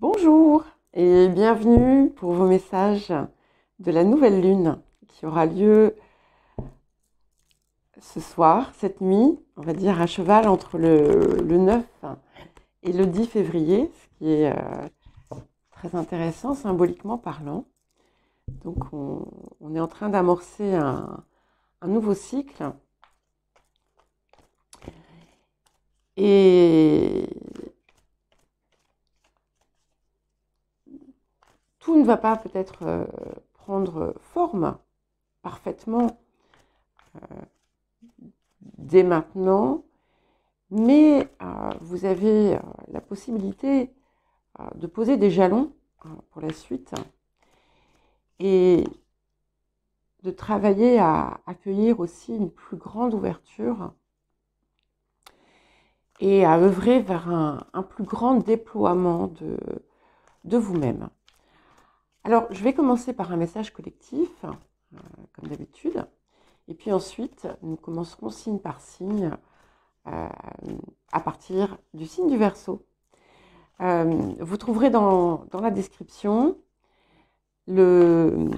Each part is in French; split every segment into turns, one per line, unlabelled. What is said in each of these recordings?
Bonjour et bienvenue pour vos messages de la nouvelle lune qui aura lieu ce soir, cette nuit, on va dire à cheval entre le 9 et le 10 février, ce qui est très intéressant symboliquement parlant. Donc on est en train d'amorcer un nouveau cycle et tout ne va pas peut-être prendre forme parfaitement dès maintenant, mais vous avez la possibilité de poser des jalons pour la suite et de travailler à accueillir aussi une plus grande ouverture et à œuvrer vers un plus grand déploiement de vous-même. Alors, je vais commencer par un message collectif, comme d'habitude, et puis ensuite, nous commencerons signe par signe à partir du signe du Verseau. Vous trouverez dans la description un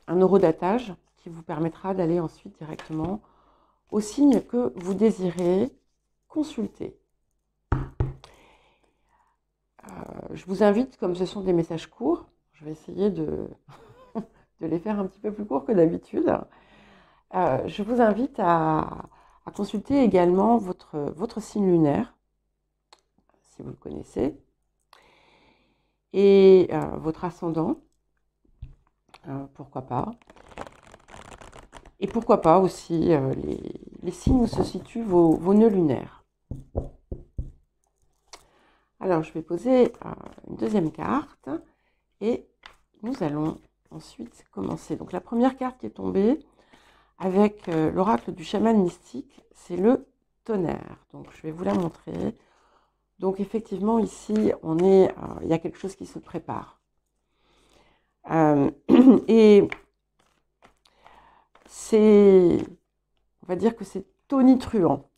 horodatage qui vous permettra d'aller ensuite directement au signe que vous désirez consulter. Je vous invite, comme ce sont des messages courts, je vais essayer de les faire un petit peu plus courts que d'habitude. Je vous invite à consulter également votre signe lunaire, si vous le connaissez, et votre ascendant, pourquoi pas. Et pourquoi pas aussi les signes où se situent vos nœuds lunaires. Alors, je vais poser une deuxième carte et nous allons ensuite commencer. Donc, la première carte qui est tombée avec l'oracle du chaman mystique, c'est le tonnerre. Donc, je vais vous la montrer. Donc, effectivement, ici, il y a quelque chose qui se prépare. Et on va dire que c'est tonitruant.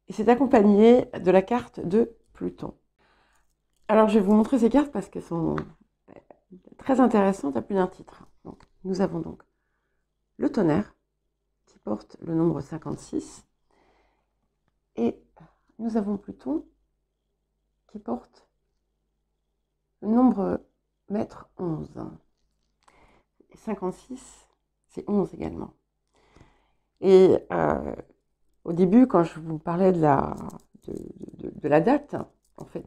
Et c'est accompagné de la carte de Pluton. Alors, je vais vous montrer ces cartes parce qu'elles sont très intéressantes à plus d'un titre. Donc, nous avons donc le tonnerre qui porte le nombre 56 et nous avons Pluton qui porte le nombre maître 11. Et 56, c'est 11 également. Et au début, quand je vous parlais de la date, en fait,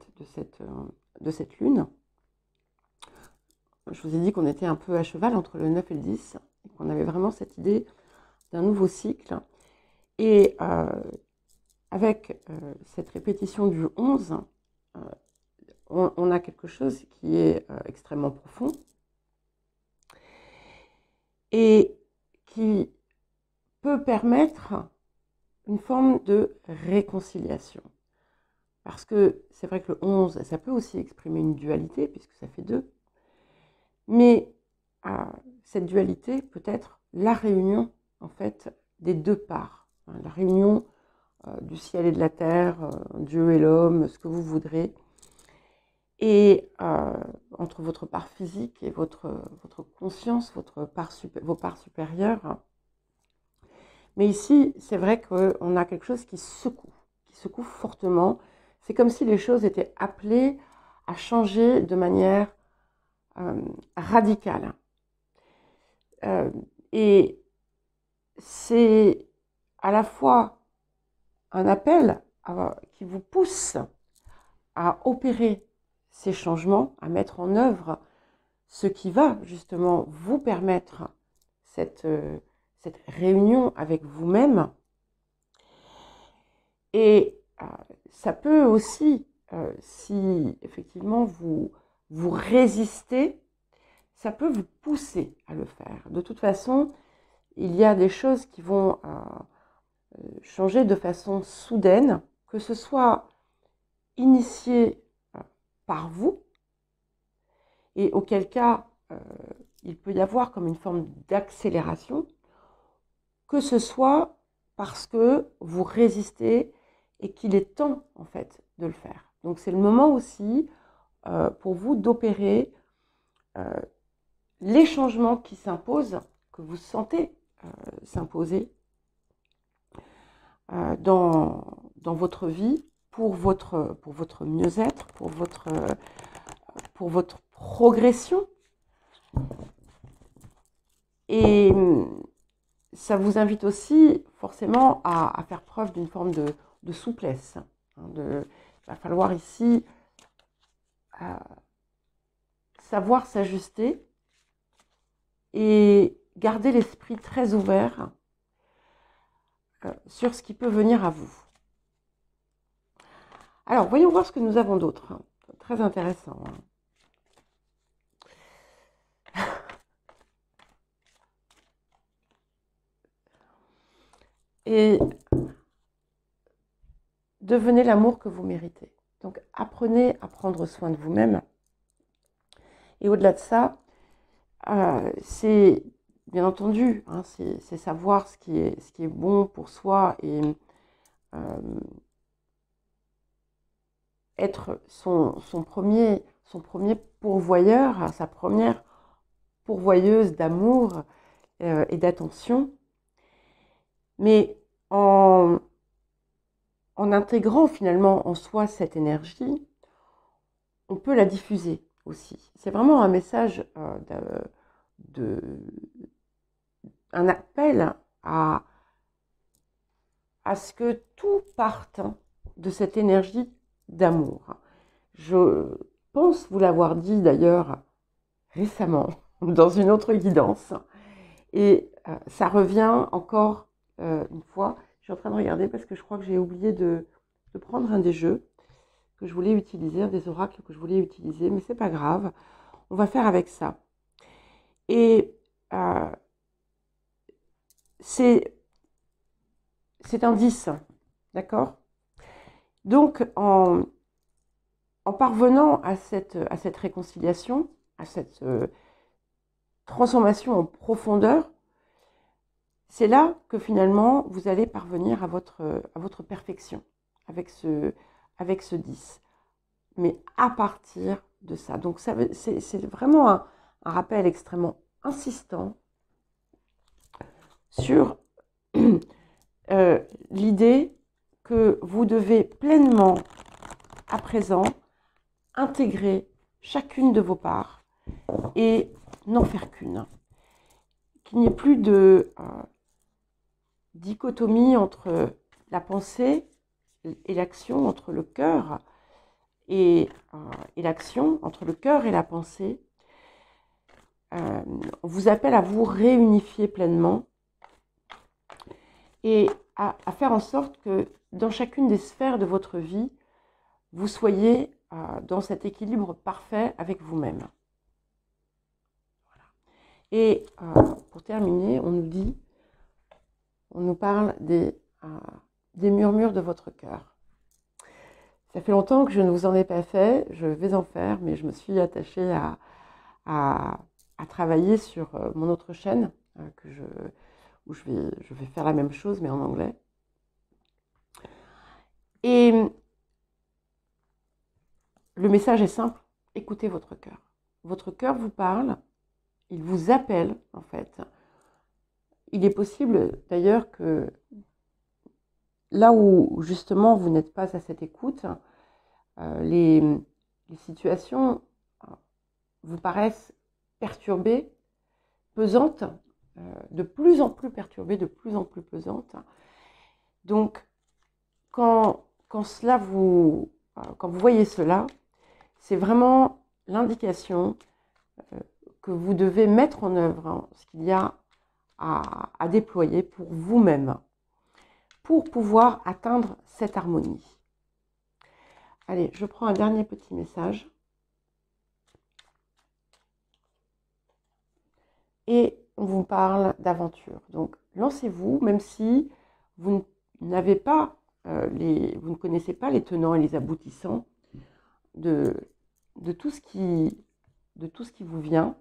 de cette lune, je vous ai dit qu'on était un peu à cheval entre le 9 et le 10, et qu'on avait vraiment cette idée d'un nouveau cycle. Et avec cette répétition du 11, on a quelque chose qui est extrêmement profond et qui peut permettre une forme de réconciliation. Parce que c'est vrai que le 11, ça peut aussi exprimer une dualité, puisque ça fait 2. Mais cette dualité peut être la réunion, en fait, des deux parts. La réunion du ciel et de la terre, Dieu et l'homme, ce que vous voudrez. Et entre votre part physique et votre conscience, vos parts supérieures. Mais ici, c'est vrai qu'on a quelque chose qui secoue fortement. C'est comme si les choses étaient appelées à changer de manière radicale. Et c'est à la fois un appel qui vous pousse à opérer ces changements, à mettre en œuvre ce qui va justement vous permettre cette réunion avec vous-même. Et ça peut aussi, si effectivement vous résistez, ça peut vous pousser à le faire. De toute façon, il y a des choses qui vont changer de façon soudaine, que ce soit initié par vous, et auquel cas il peut y avoir comme une forme d'accélération, que ce soit parce que vous résistez et qu'il est temps, en fait, de le faire. Donc, c'est le moment aussi pour vous d'opérer les changements qui s'imposent, que vous sentez s'imposer dans votre vie pour votre mieux-être, pour votre progression. Et ça vous invite aussi forcément à faire preuve d'une forme de souplesse. Il va falloir ici savoir s'ajuster et garder l'esprit très ouvert sur ce qui peut venir à vous. Alors, voyons voir ce que nous avons d'autre. Très intéressant. Et devenez l'amour que vous méritez. Donc, apprenez à prendre soin de vous-même. Et au-delà de ça, c'est bien entendu, hein, c'est savoir ce qui est bon pour soi et être son premier pourvoyeur, sa première pourvoyeuse d'amour et d'attention. Mais en intégrant finalement en soi cette énergie, on peut la diffuser aussi. C'est vraiment un message, un appel à ce que tout parte de cette énergie d'amour. Je pense vous l'avoir dit d'ailleurs récemment dans une autre guidance. Et ça revient encore une fois. Je suis en train de regarder parce que je crois que j'ai oublié de prendre un des jeux que je voulais utiliser, un des oracles que je voulais utiliser, mais c'est pas grave. On va faire avec ça. Et c'est un 10, d'accord? Donc, en parvenant à cette réconciliation, à cette transformation en profondeur, c'est là que finalement vous allez parvenir à votre perfection avec ce 10. Mais à partir de ça. Donc c'est vraiment un rappel extrêmement insistant sur l'idée que vous devez pleinement, à présent, intégrer chacune de vos parts et n'en faire qu'une. Qu'il n'y ait plus de dichotomie entre la pensée et l'action, entre le cœur et l'action, entre le cœur et la pensée. On vous appelle à vous réunifier pleinement et à faire en sorte que dans chacune des sphères de votre vie, vous soyez dans cet équilibre parfait avec vous-même. Voilà. Et pour terminer, on nous parle des murmures de votre cœur. Ça fait longtemps que je ne vous en ai pas fait, je vais en faire, mais je me suis attachée à travailler sur mon autre chaîne, où je vais faire la même chose, mais en anglais. Et le message est simple, écoutez votre cœur. Votre cœur vous parle, il vous appelle, en fait. Il est possible, d'ailleurs, que là où, justement, vous n'êtes pas à cette écoute, les situations vous paraissent perturbées, pesantes, de plus en plus perturbées, de plus en plus pesantes. Donc, quand vous voyez cela, c'est vraiment l'indication que vous devez mettre en œuvre ce qu'il y a à déployer pour vous-même, pour pouvoir atteindre cette harmonie. Allez, je prends un dernier petit message. Et on vous parle d'aventure. Donc, lancez-vous, même si vous n'avez pas vous ne connaissez pas les tenants et les aboutissants de tout ce qui vous vient.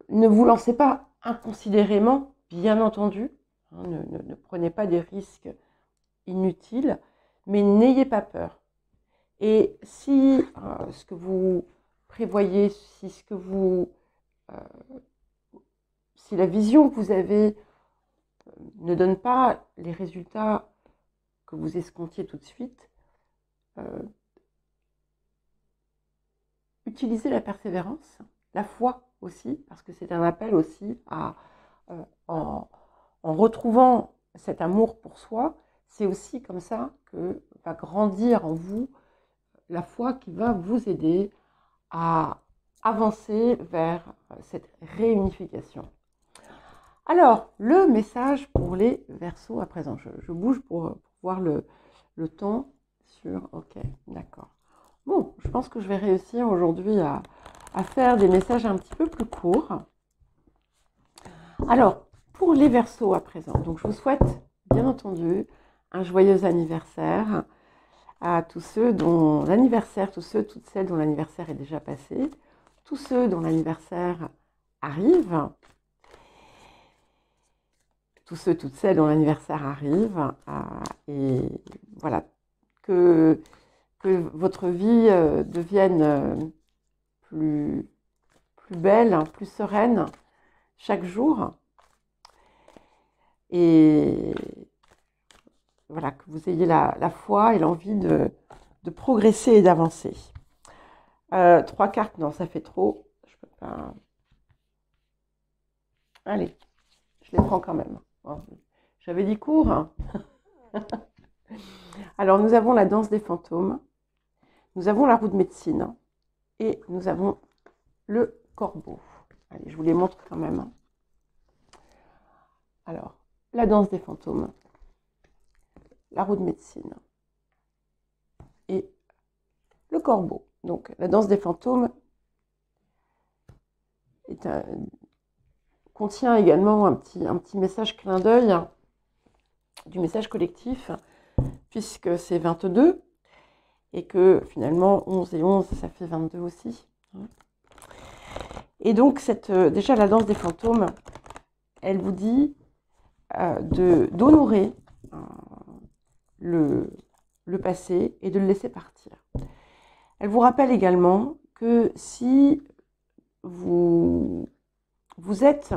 Ne vous lancez pas inconsidérément, bien entendu. Hein, ne prenez pas des risques inutiles, mais n'ayez pas peur. Et si ce que vous prévoyez, si la vision que vous avez ne donne pas les résultats que vous escomptiez tout de suite, utilisez la persévérance, la foi aussi, parce que c'est un appel aussi à, en retrouvant cet amour pour soi, c'est aussi comme ça que va grandir en vous la foi qui va vous aider à avancer vers cette réunification. Alors, le message pour les Verseaux à présent. Je bouge pour voir le temps sur... Ok, d'accord. Bon, je pense que je vais réussir aujourd'hui à faire des messages un petit peu plus courts. Alors, pour les Verseaux à présent, donc je vous souhaite, bien entendu, un joyeux anniversaire à tous ceux dont l'anniversaire, toutes celles dont l'anniversaire est déjà passé, tous ceux dont l'anniversaire arrive, tous ceux, toutes celles dont l'anniversaire arrive, et voilà, que votre vie devienne plus belle, plus sereine chaque jour, et voilà, que vous ayez la foi et l'envie de progresser et d'avancer. 3 cartes, non, ça fait trop. Je peux pas. Allez, je les prends quand même. Bon, j'avais dit court. Hein. Alors, nous avons la danse des fantômes, nous avons la roue de médecine et nous avons le corbeau. Allez, je vous les montre quand même. Alors, la danse des fantômes, la roue de médecine et le corbeau. Donc, la danse des fantômes contient également un petit message clin d'œil du message collectif, puisque c'est 22, et que finalement 11 et 11, ça fait 22 aussi. Et donc, déjà la danse des fantômes, elle vous dit d'honorer le passé et de le laisser partir. Elle vous rappelle également que si vous êtes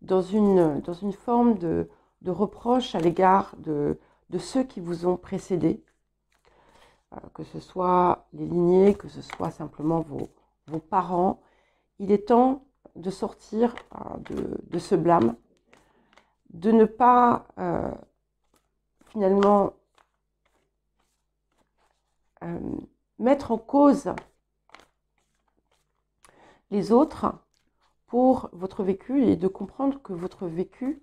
dans une forme de reproche à l'égard de ceux qui vous ont précédé, que ce soit les lignées, que ce soit simplement vos parents, il est temps de sortir de ce blâme, de ne pas finalement mettre en cause les autres pour votre vécu et de comprendre que votre vécu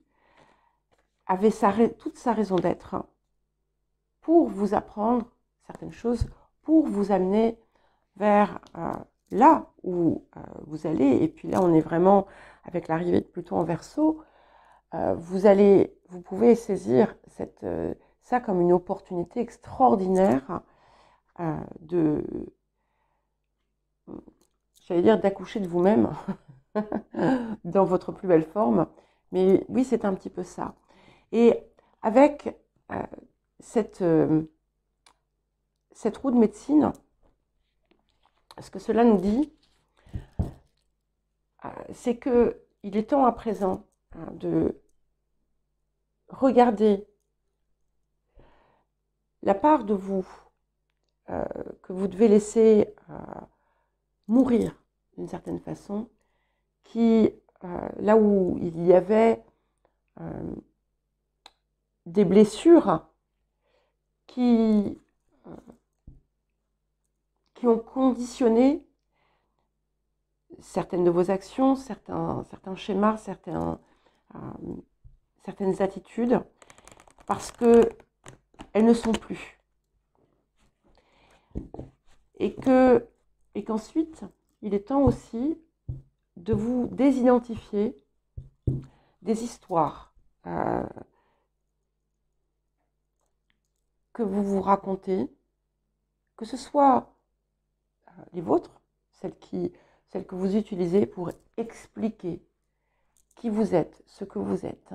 avait toute sa raison d'être pour vous apprendre certaines choses, pour vous amener vers là où vous allez. Et puis là, on est vraiment avec l'arrivée de Pluton en Verseau. Vous pouvez saisir ça comme une opportunité extraordinaire j'allais dire d'accoucher de vous-même dans votre plus belle forme. Mais oui, c'est un petit peu ça. Et avec cette roue de médecine, ce que cela nous dit, c'est qu'il est temps à présent de regarder la part de vous que vous devez laisser mourir d'une certaine façon, qui, là où il y avait des blessures qui ont conditionné certaines de vos actions, certains schémas, certaines attitudes, parce qu'elles ne sont plus. Et qu'ensuite, il est temps aussi de vous désidentifier des histoires que vous vous racontez, que ce soit les vôtres, celles que vous utilisez pour expliquer qui vous êtes, ce que vous êtes.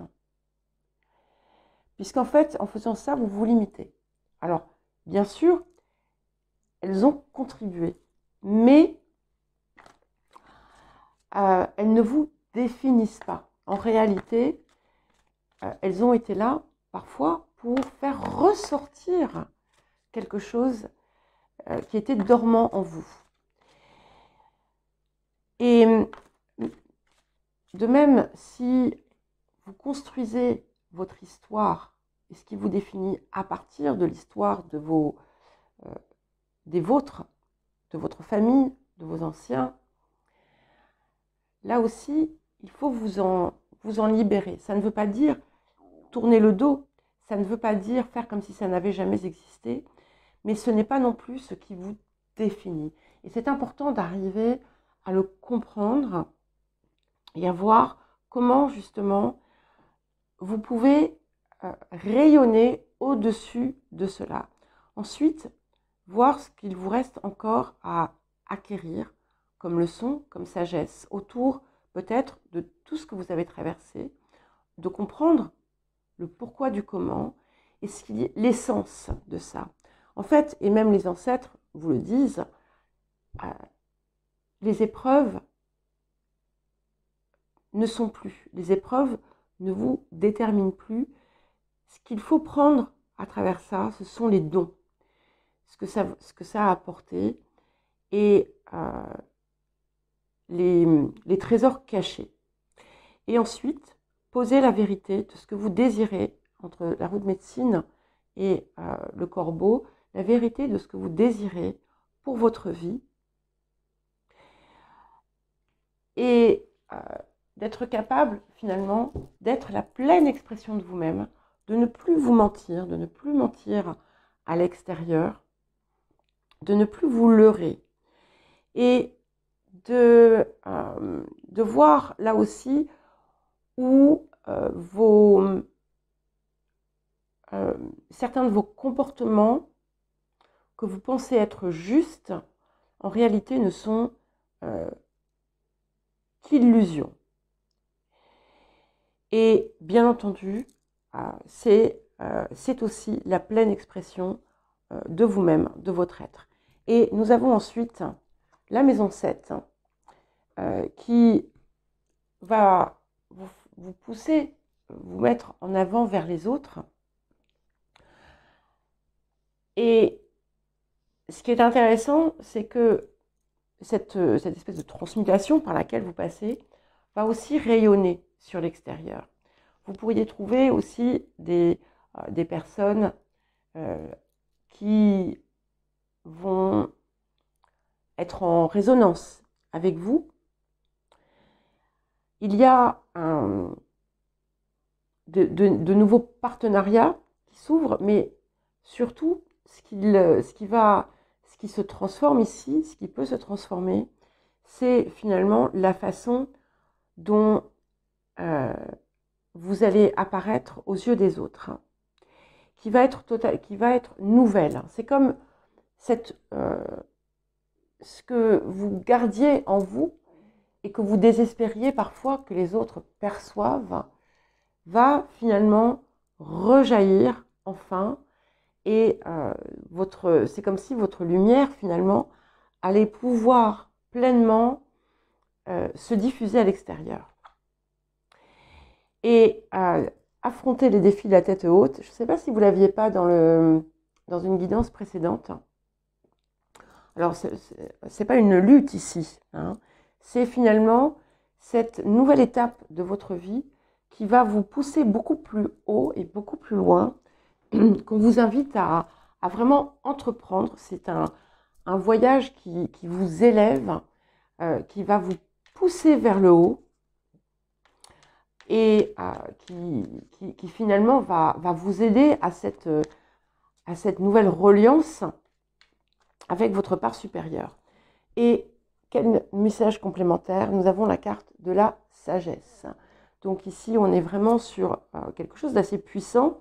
Puisqu'en fait, en faisant ça, vous vous limitez. Alors, bien sûr, elles ont contribué, mais elles ne vous définissent pas. En réalité, elles ont été là, parfois, pour faire ressortir quelque chose qui était dormant en vous. Et de même, si vous construisez votre histoire et ce qui vous définit à partir de l'histoire de des vôtres, de votre famille, de vos anciens, là aussi, il faut vous en libérer. Ça ne veut pas dire tourner le dos, ça ne veut pas dire faire comme si ça n'avait jamais existé, mais ce n'est pas non plus ce qui vous définit. Et c'est important d'arriver à le comprendre et à voir comment justement vous pouvez rayonner au-dessus de cela. Ensuite, voir ce qu'il vous reste encore à acquérir comme leçon, comme sagesse, autour peut-être de tout ce que vous avez traversé, de comprendre le pourquoi du comment et l'essence de ça. En fait, et même les ancêtres vous le disent, les épreuves ne sont plus, les épreuves ne vous déterminent plus. Ce qu'il faut prendre à travers ça, ce sont les dons, ce que ça a apporté et les trésors cachés. Et ensuite, poser la vérité de ce que vous désirez entre la roue de médecine et le corbeau, la vérité de ce que vous désirez pour votre vie. Et d'être capable, finalement, d'être la pleine expression de vous-même, de ne plus vous mentir, de ne plus mentir à l'extérieur, de ne plus vous leurrer. Et de voir là aussi où certains de vos comportements que vous pensez être justes, en réalité ne sont qu'illusions. Et bien entendu, c'est aussi la pleine expression de vous-même, de votre être. Et nous avons ensuite la maison 7 qui va vous pousser, vous mettre en avant vers les autres. Et ce qui est intéressant, c'est que cette espèce de transmutation par laquelle vous passez va aussi rayonner sur l'extérieur. Vous pourriez trouver aussi des personnes qui vont être en résonance avec vous. Il y a de nouveaux partenariats qui s'ouvrent, mais surtout, ce qui se transforme ici, ce qui peut se transformer, c'est finalement la façon dont vous allez apparaître aux yeux des autres, qui va être nouvelle. C'est comme ce que vous gardiez en vous et que vous désespériez parfois que les autres perçoivent, va finalement rejaillir enfin, et c'est comme si votre lumière finalement allait pouvoir pleinement se diffuser à l'extérieur. Et affronter les défis de la tête haute, je ne sais pas si vous ne l'aviez pas dans une guidance précédente. Alors, ce n'est pas une lutte ici, hein. C'est finalement cette nouvelle étape de votre vie qui va vous pousser beaucoup plus haut et beaucoup plus loin, qu'on vous invite à vraiment entreprendre. C'est un voyage qui vous élève, qui va vous pousser vers le haut et qui finalement va vous aider à cette nouvelle reliance avec votre part supérieure. Et quel message complémentaire? Nous avons la carte de la sagesse. Donc ici, on est vraiment sur quelque chose d'assez puissant.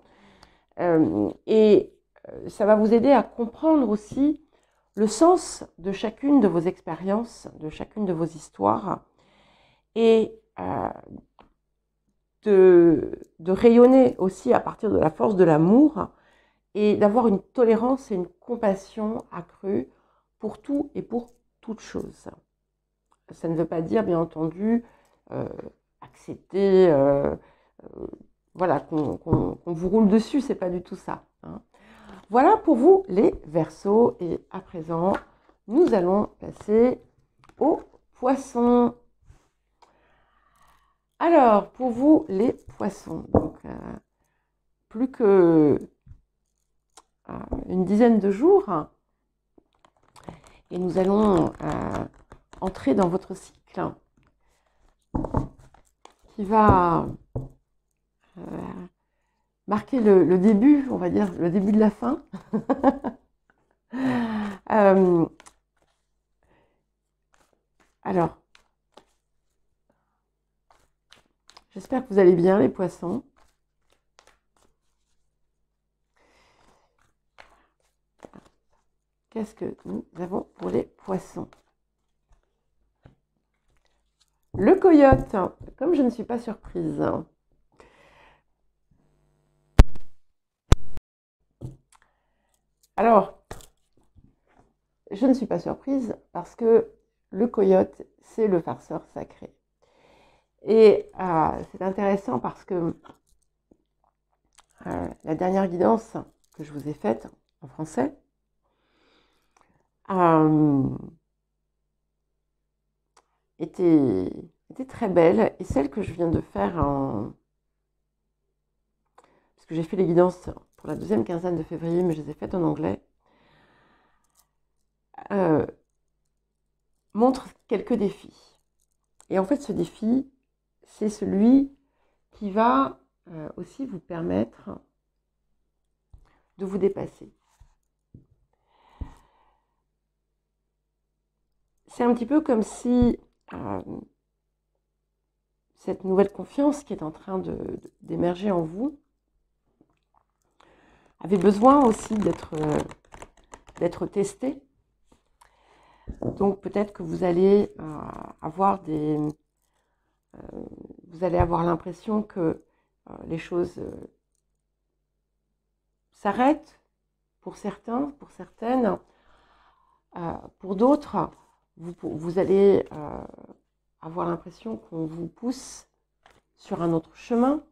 Et ça va vous aider à comprendre aussi le sens de chacune de vos expériences, de chacune de vos histoires. Et de rayonner aussi à partir de la force de l'amour et d'avoir une tolérance et une compassion accrue pour tout et pour toute chose. Ça ne veut pas dire, bien entendu, accepter, voilà, qu'on vous roule dessus, c'est pas du tout ça, hein. Voilà pour vous les Verseaux, et à présent, nous allons passer aux Poissons. Alors, pour vous les Poissons, donc, plus que une dizaine de jours, et nous allons entrer dans votre cycle qui va marquer le début, on va dire, le début de la fin. Alors, j'espère que vous allez bien, les Poissons. Qu'est-ce que nous avons pour les Poissons? Le coyote, comme je ne suis pas surprise. Alors, je ne suis pas surprise parce que le coyote, c'est le farceur sacré. Et c'est intéressant parce que la dernière guidance que je vous ai faite en français était très belle, et celle que je viens de faire parce que j'ai fait les guidances pour la deuxième quinzaine de février, mais je les ai faites en anglais, montre quelques défis. Et en fait, ce défi, c'est celui qui va aussi vous permettre de vous dépasser. C'est un petit peu comme si cette nouvelle confiance qui est en train d'émerger en vous avait besoin aussi d'être testée. Donc peut-être que vous allez avoir l'impression que les choses s'arrêtent pour certains, pour certaines. Pour d'autres, vous allez avoir l'impression qu'on vous pousse sur un autre chemin.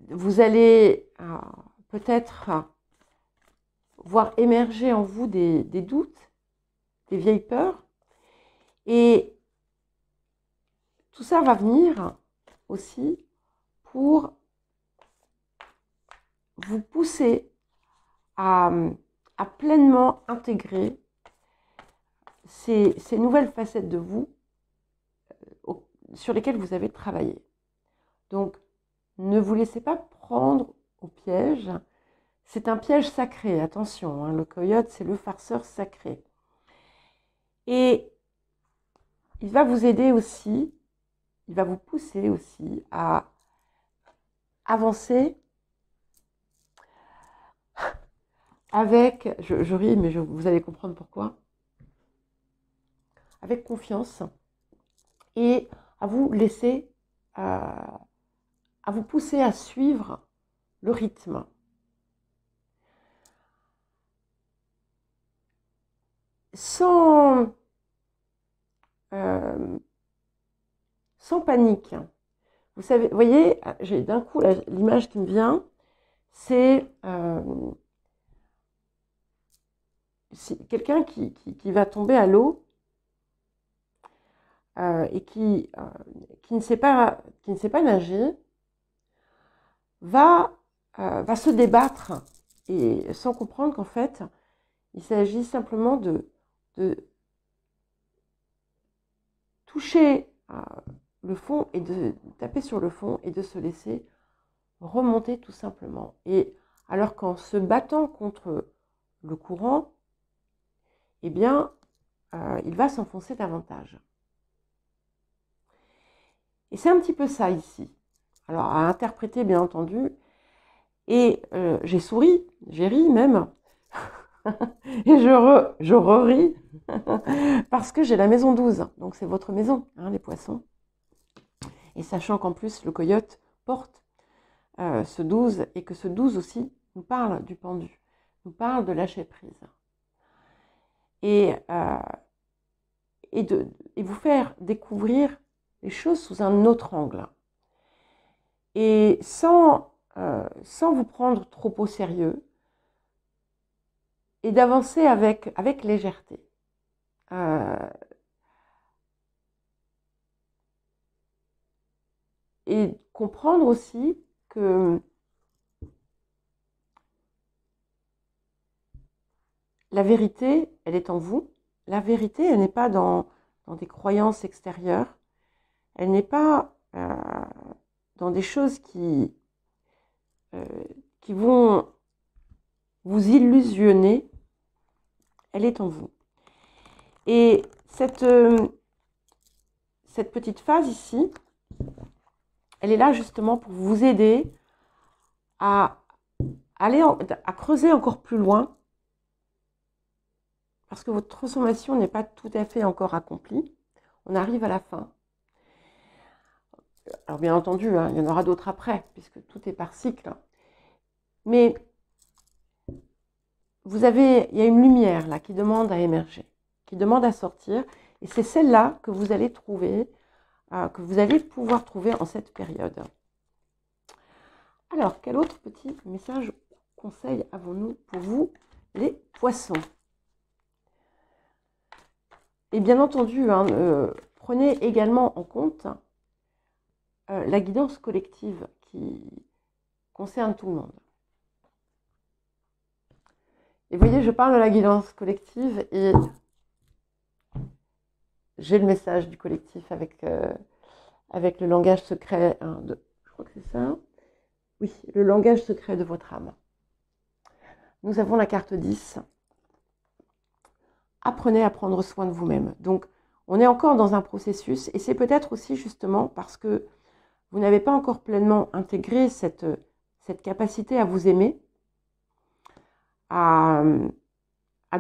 Vous allez peut-être voir émerger en vous des doutes, des vieilles peurs. Et tout ça va venir aussi pour vous pousser à pleinement intégrer ces nouvelles facettes de vous sur lesquelles vous avez travaillé. Donc, ne vous laissez pas prendre au piège. C'est un piège sacré, attention, hein, le coyote, c'est le farceur sacré. Et il va vous aider aussi, il va vous pousser aussi à avancer avec, je ris, mais vous allez comprendre pourquoi, avec confiance, et à vous laisser, à vous pousser à suivre le rythme. Sans panique. Vous savez, vous voyez, j'ai d'un coup l'image qui me vient, c'est quelqu'un qui va tomber à l'eau et qui ne sait pas nager, va se débattre, et sans comprendre qu'en fait, il s'agit simplement de toucher le fond et de taper sur le fond et de se laisser remonter tout simplement. Et alors qu'en se battant contre le courant, eh bien, il va s'enfoncer davantage. Et c'est un petit peu ça ici. Alors, à interpréter, bien entendu. Et j'ai souri, j'ai ri même, Et je ris parce que j'ai la maison 12. Donc c'est votre maison, hein, les poissons. Et sachant qu'en plus, le coyote porte ce 12 et que ce 12 aussi nous parle du pendu, nous parle de lâcher prise. Et, et vous faire découvrir les choses sous un autre angle. Et sans vous prendre trop au sérieux, et d'avancer avec légèreté. Et comprendre aussi que la vérité, elle est en vous. La vérité, elle n'est pas dans des croyances extérieures. Elle n'est pas dans des choses qui vont vous illusionner. Elle est en vous. Et cette petite phase ici, elle est là justement pour vous aider à à creuser encore plus loin, parce que votre transformation n'est pas tout à fait encore accomplie. On arrive à la fin. Alors bien entendu, hein, il y en aura d'autres après, puisque tout est par cycle. Mais il y a une lumière là qui demande à émerger, qui demande à sortir, et c'est celle-là que vous allez trouver, que vous allez pouvoir trouver en cette période. Alors, quel autre petit message, conseil avons-nous pour vous, les poissons? Et bien entendu, hein, prenez également en compte la guidance collective qui concerne tout le monde. Et vous voyez, je parle de la guidance collective et j'ai le message du collectif avec le langage secret, je crois que c'est ça. Oui, le langage secret de votre âme. Nous avons la carte 10. Apprenez à prendre soin de vous-même. Donc, on est encore dans un processus et c'est peut-être aussi justement parce que vous n'avez pas encore pleinement intégré cette capacité à vous aimer, à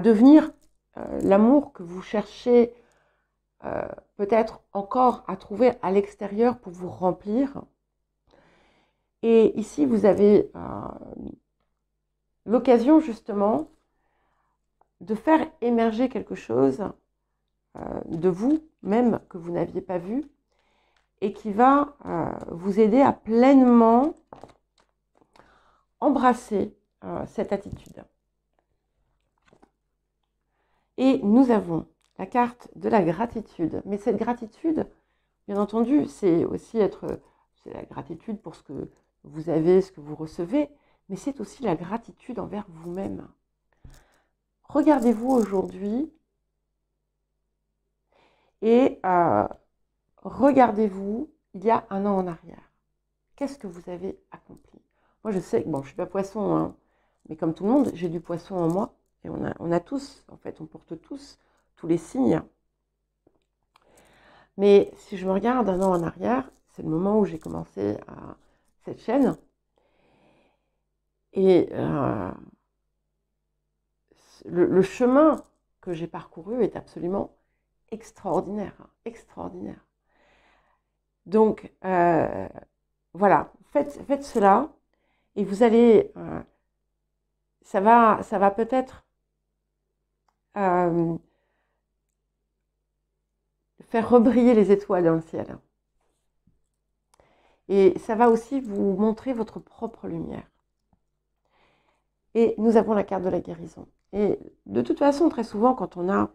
devenir l'amour que vous cherchez peut-être encore à trouver à l'extérieur pour vous remplir. Et ici, vous avez l'occasion justement de faire émerger quelque chose de vous-même que vous n'aviez pas vu et qui va vous aider à pleinement embrasser cette attitude. Et nous avons la carte de la gratitude. Mais cette gratitude, bien entendu, c'est aussi c'est la gratitude pour ce que vous avez, ce que vous recevez, mais c'est aussi la gratitude envers vous-même. Regardez-vous aujourd'hui et regardez-vous il y a un an en arrière. Qu'est-ce que vous avez accompli? Moi, je sais que, bon, je ne suis pas poisson, hein, mais comme tout le monde, j'ai du poisson en moi. Et on a tous, en fait, on porte tous les signes. Mais si je me regarde un an en arrière, c'est le moment où j'ai commencé cette chaîne. Et le chemin que j'ai parcouru est absolument extraordinaire, hein, extraordinaire. Donc, voilà, faites cela et vous allez, ça va peut-être faire rebriller les étoiles dans le ciel. Et ça va aussi vous montrer votre propre lumière. Et nous avons la carte de la guérison. Et de toute façon, très souvent, quand on a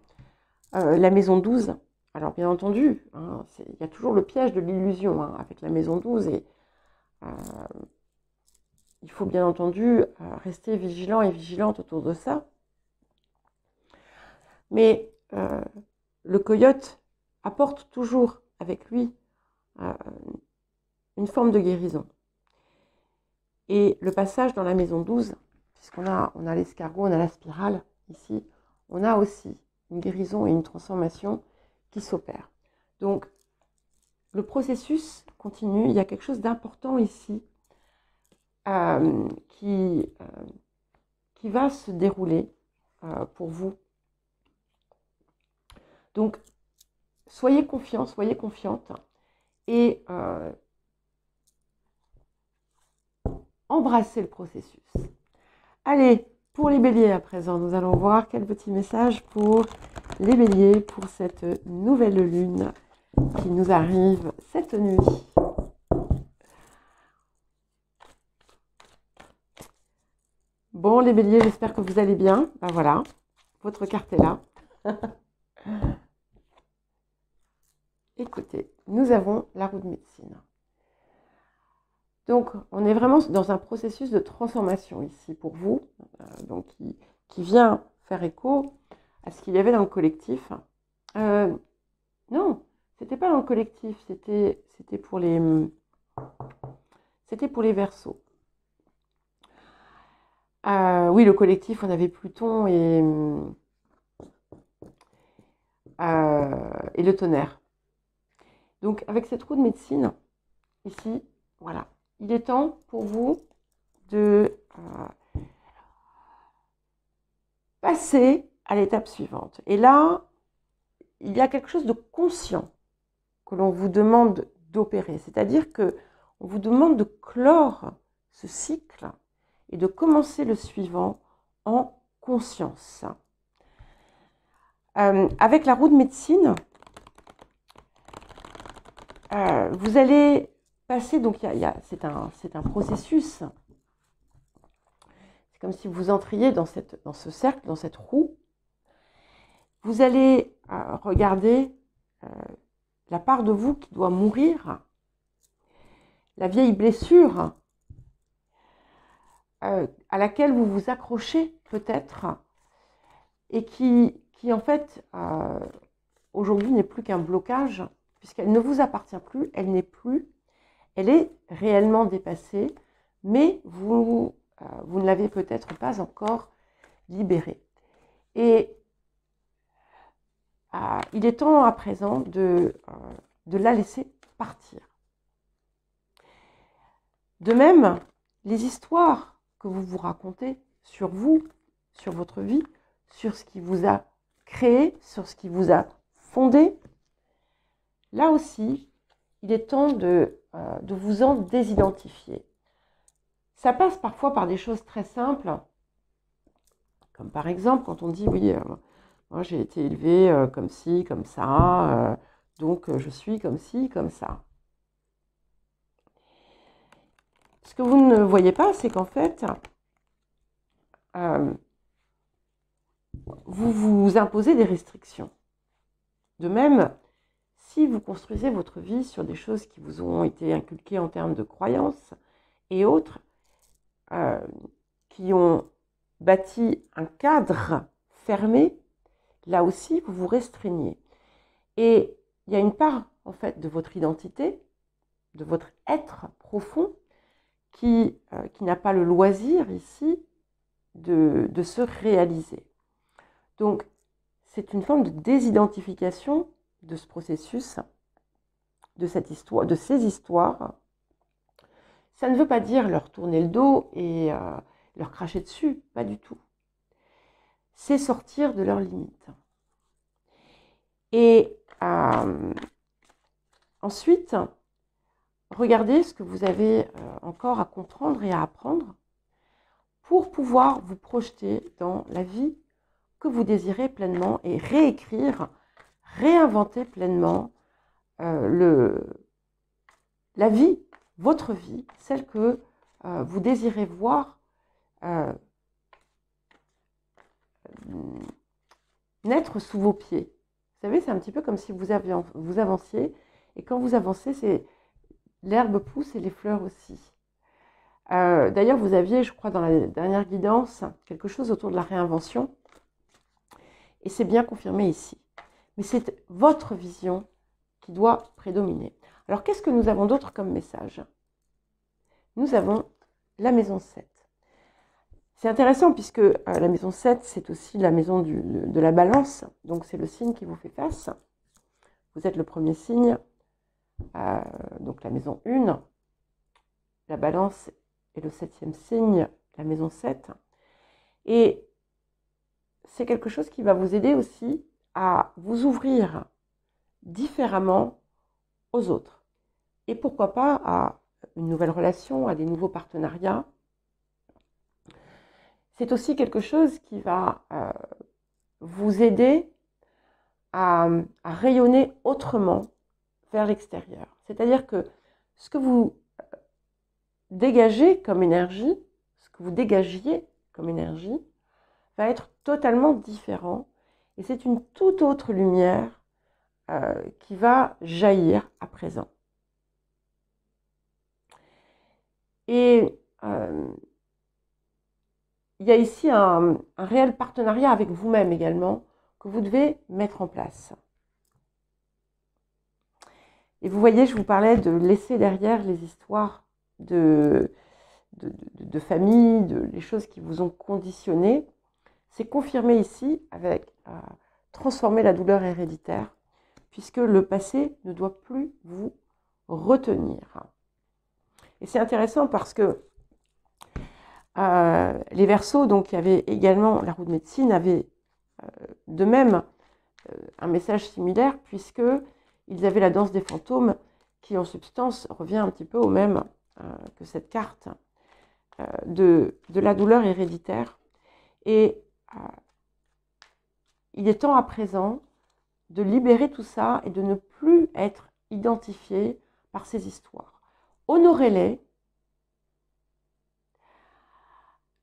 la maison 12, alors bien entendu, hein, il y a toujours le piège de l'illusion hein, avec la maison 12 et il faut bien entendu rester vigilant et vigilante autour de ça. Mais le coyote apporte toujours avec lui une forme de guérison. Et le passage dans la maison 12, puisqu'on a l'escargot, on a la spirale ici, on a aussi une guérison et une transformation qui s'opèrent. Donc, le processus continue. Il y a quelque chose d'important ici qui va se dérouler pour vous. Donc, soyez confiants, soyez confiantes et embrassez le processus. Allez, pour les béliers à présent, nous allons voir quel petit message pour les béliers pour cette nouvelle lune qui nous arrive cette nuit. Bon, les béliers, j'espère que vous allez bien. Ben voilà, votre carte est là. Écoutez, nous avons la roue de médecine. Donc, on est vraiment dans un processus de transformation ici pour vous, donc qui vient faire écho à ce qu'il y avait dans le collectif. Non, c'était pas dans le collectif, c'était pour les Verseaux. Oui, le collectif, on avait Pluton et le tonnerre. Donc, avec cette roue de médecine, ici, voilà. Il est temps pour vous de passer à l'étape suivante. Et là, il y a quelque chose de conscient que l'on vous demande d'opérer. C'est-à-dire qu'on vous demande de clore ce cycle et de commencer le suivant en conscience. Avec la roue de médecine, vous allez passer, donc c'est un processus. C'est comme si vous entriez dans ce cercle, dans cette roue. Vous allez regarder la part de vous qui doit mourir, la vieille blessure à laquelle vous vous accrochez peut-être et qui en fait aujourd'hui n'est plus qu'un blocage puisqu'elle ne vous appartient plus, elle est réellement dépassée, mais vous ne l'avez peut-être pas encore libérée. Et il est temps à présent de la laisser partir. De même, les histoires que vous vous racontez sur vous, sur votre vie, sur ce qui vous a créé, sur ce qui vous a fondé, là aussi, il est temps de vous en désidentifier. Ça passe parfois par des choses très simples, comme par exemple quand on dit « oui, moi j'ai été élevée comme ci, comme ça, donc je suis comme ci, comme ça ». Ce que vous ne voyez pas, c'est qu'en fait, vous vous imposez des restrictions. De même, si vous construisez votre vie sur des choses qui vous ont été inculquées en termes de croyances et autres, qui ont bâti un cadre fermé, là aussi, vous vous restreignez. Et il y a une part, en fait, de votre identité, de votre être profond, qui n'a pas le loisir, ici, de se réaliser. Donc, c'est une forme de désidentification de ce processus, de ces histoires. Ça ne veut pas dire leur tourner le dos et leur cracher dessus, pas du tout. C'est sortir de leurs limites. Et ensuite, regardez ce que vous avez encore à comprendre et à apprendre pour pouvoir vous projeter dans la vie que vous désirez pleinement et réécrire, réinventer pleinement la vie, votre vie, celle que vous désirez voir naître sous vos pieds. Vous savez, c'est un petit peu comme si vous avanciez, et quand vous avancez, l'herbe pousse et les fleurs aussi. D'ailleurs, vous aviez, je crois, dans la dernière guidance, quelque chose autour de la réinvention, et c'est bien confirmé ici. Mais c'est votre vision qui doit prédominer. Alors, qu'est-ce que nous avons d'autre comme message? Nous avons la maison 7. C'est intéressant puisque la maison 7, c'est aussi la maison de la balance. Donc, c'est le signe qui vous fait face. Vous êtes le premier signe. Donc, la maison 1. La balance est le 7e signe, la maison 7. Et c'est quelque chose qui va vous aider aussi à vous ouvrir différemment aux autres. Et pourquoi pas à une nouvelle relation, à des nouveaux partenariats. C'est aussi quelque chose qui va vous aider à rayonner autrement vers l'extérieur. C'est-à-dire que ce que vous dégagez comme énergie, ce que vous dégagiez comme énergie, va être totalement différent. Et c'est une toute autre lumière qui va jaillir à présent. Et il y a ici un réel partenariat avec vous-même également que vous devez mettre en place. Et vous voyez, je vous parlais de laisser derrière les histoires de famille, les choses qui vous ont conditionné. C'est confirmé ici avec transformer la douleur héréditaire, puisque le passé ne doit plus vous retenir. Et c'est intéressant parce que les Verseaux, donc, qui avaient également la roue de médecine, avaient de même un message similaire, puisqu'ils avaient la danse des fantômes, qui en substance revient un petit peu au même que cette carte de la douleur héréditaire. Et il est temps à présent de libérer tout ça et de ne plus être identifié par ces histoires. Honorez-les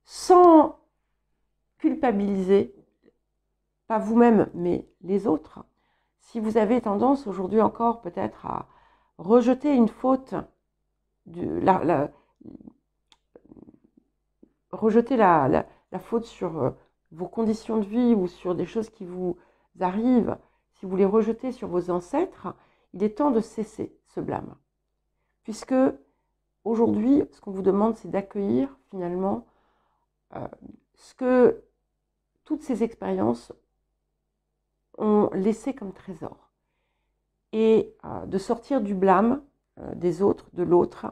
sans culpabiliser, pas vous-même, mais les autres. Si vous avez tendance aujourd'hui encore peut-être à rejeter une faute, rejeter la faute sur vos conditions de vie ou sur des choses qui vous arrivent, si vous les rejetez sur vos ancêtres, il est temps de cesser ce blâme. Puisque aujourd'hui, ce qu'on vous demande, c'est d'accueillir finalement ce que toutes ces expériences ont laissé comme trésor. Et de sortir du blâme des autres, de l'autre,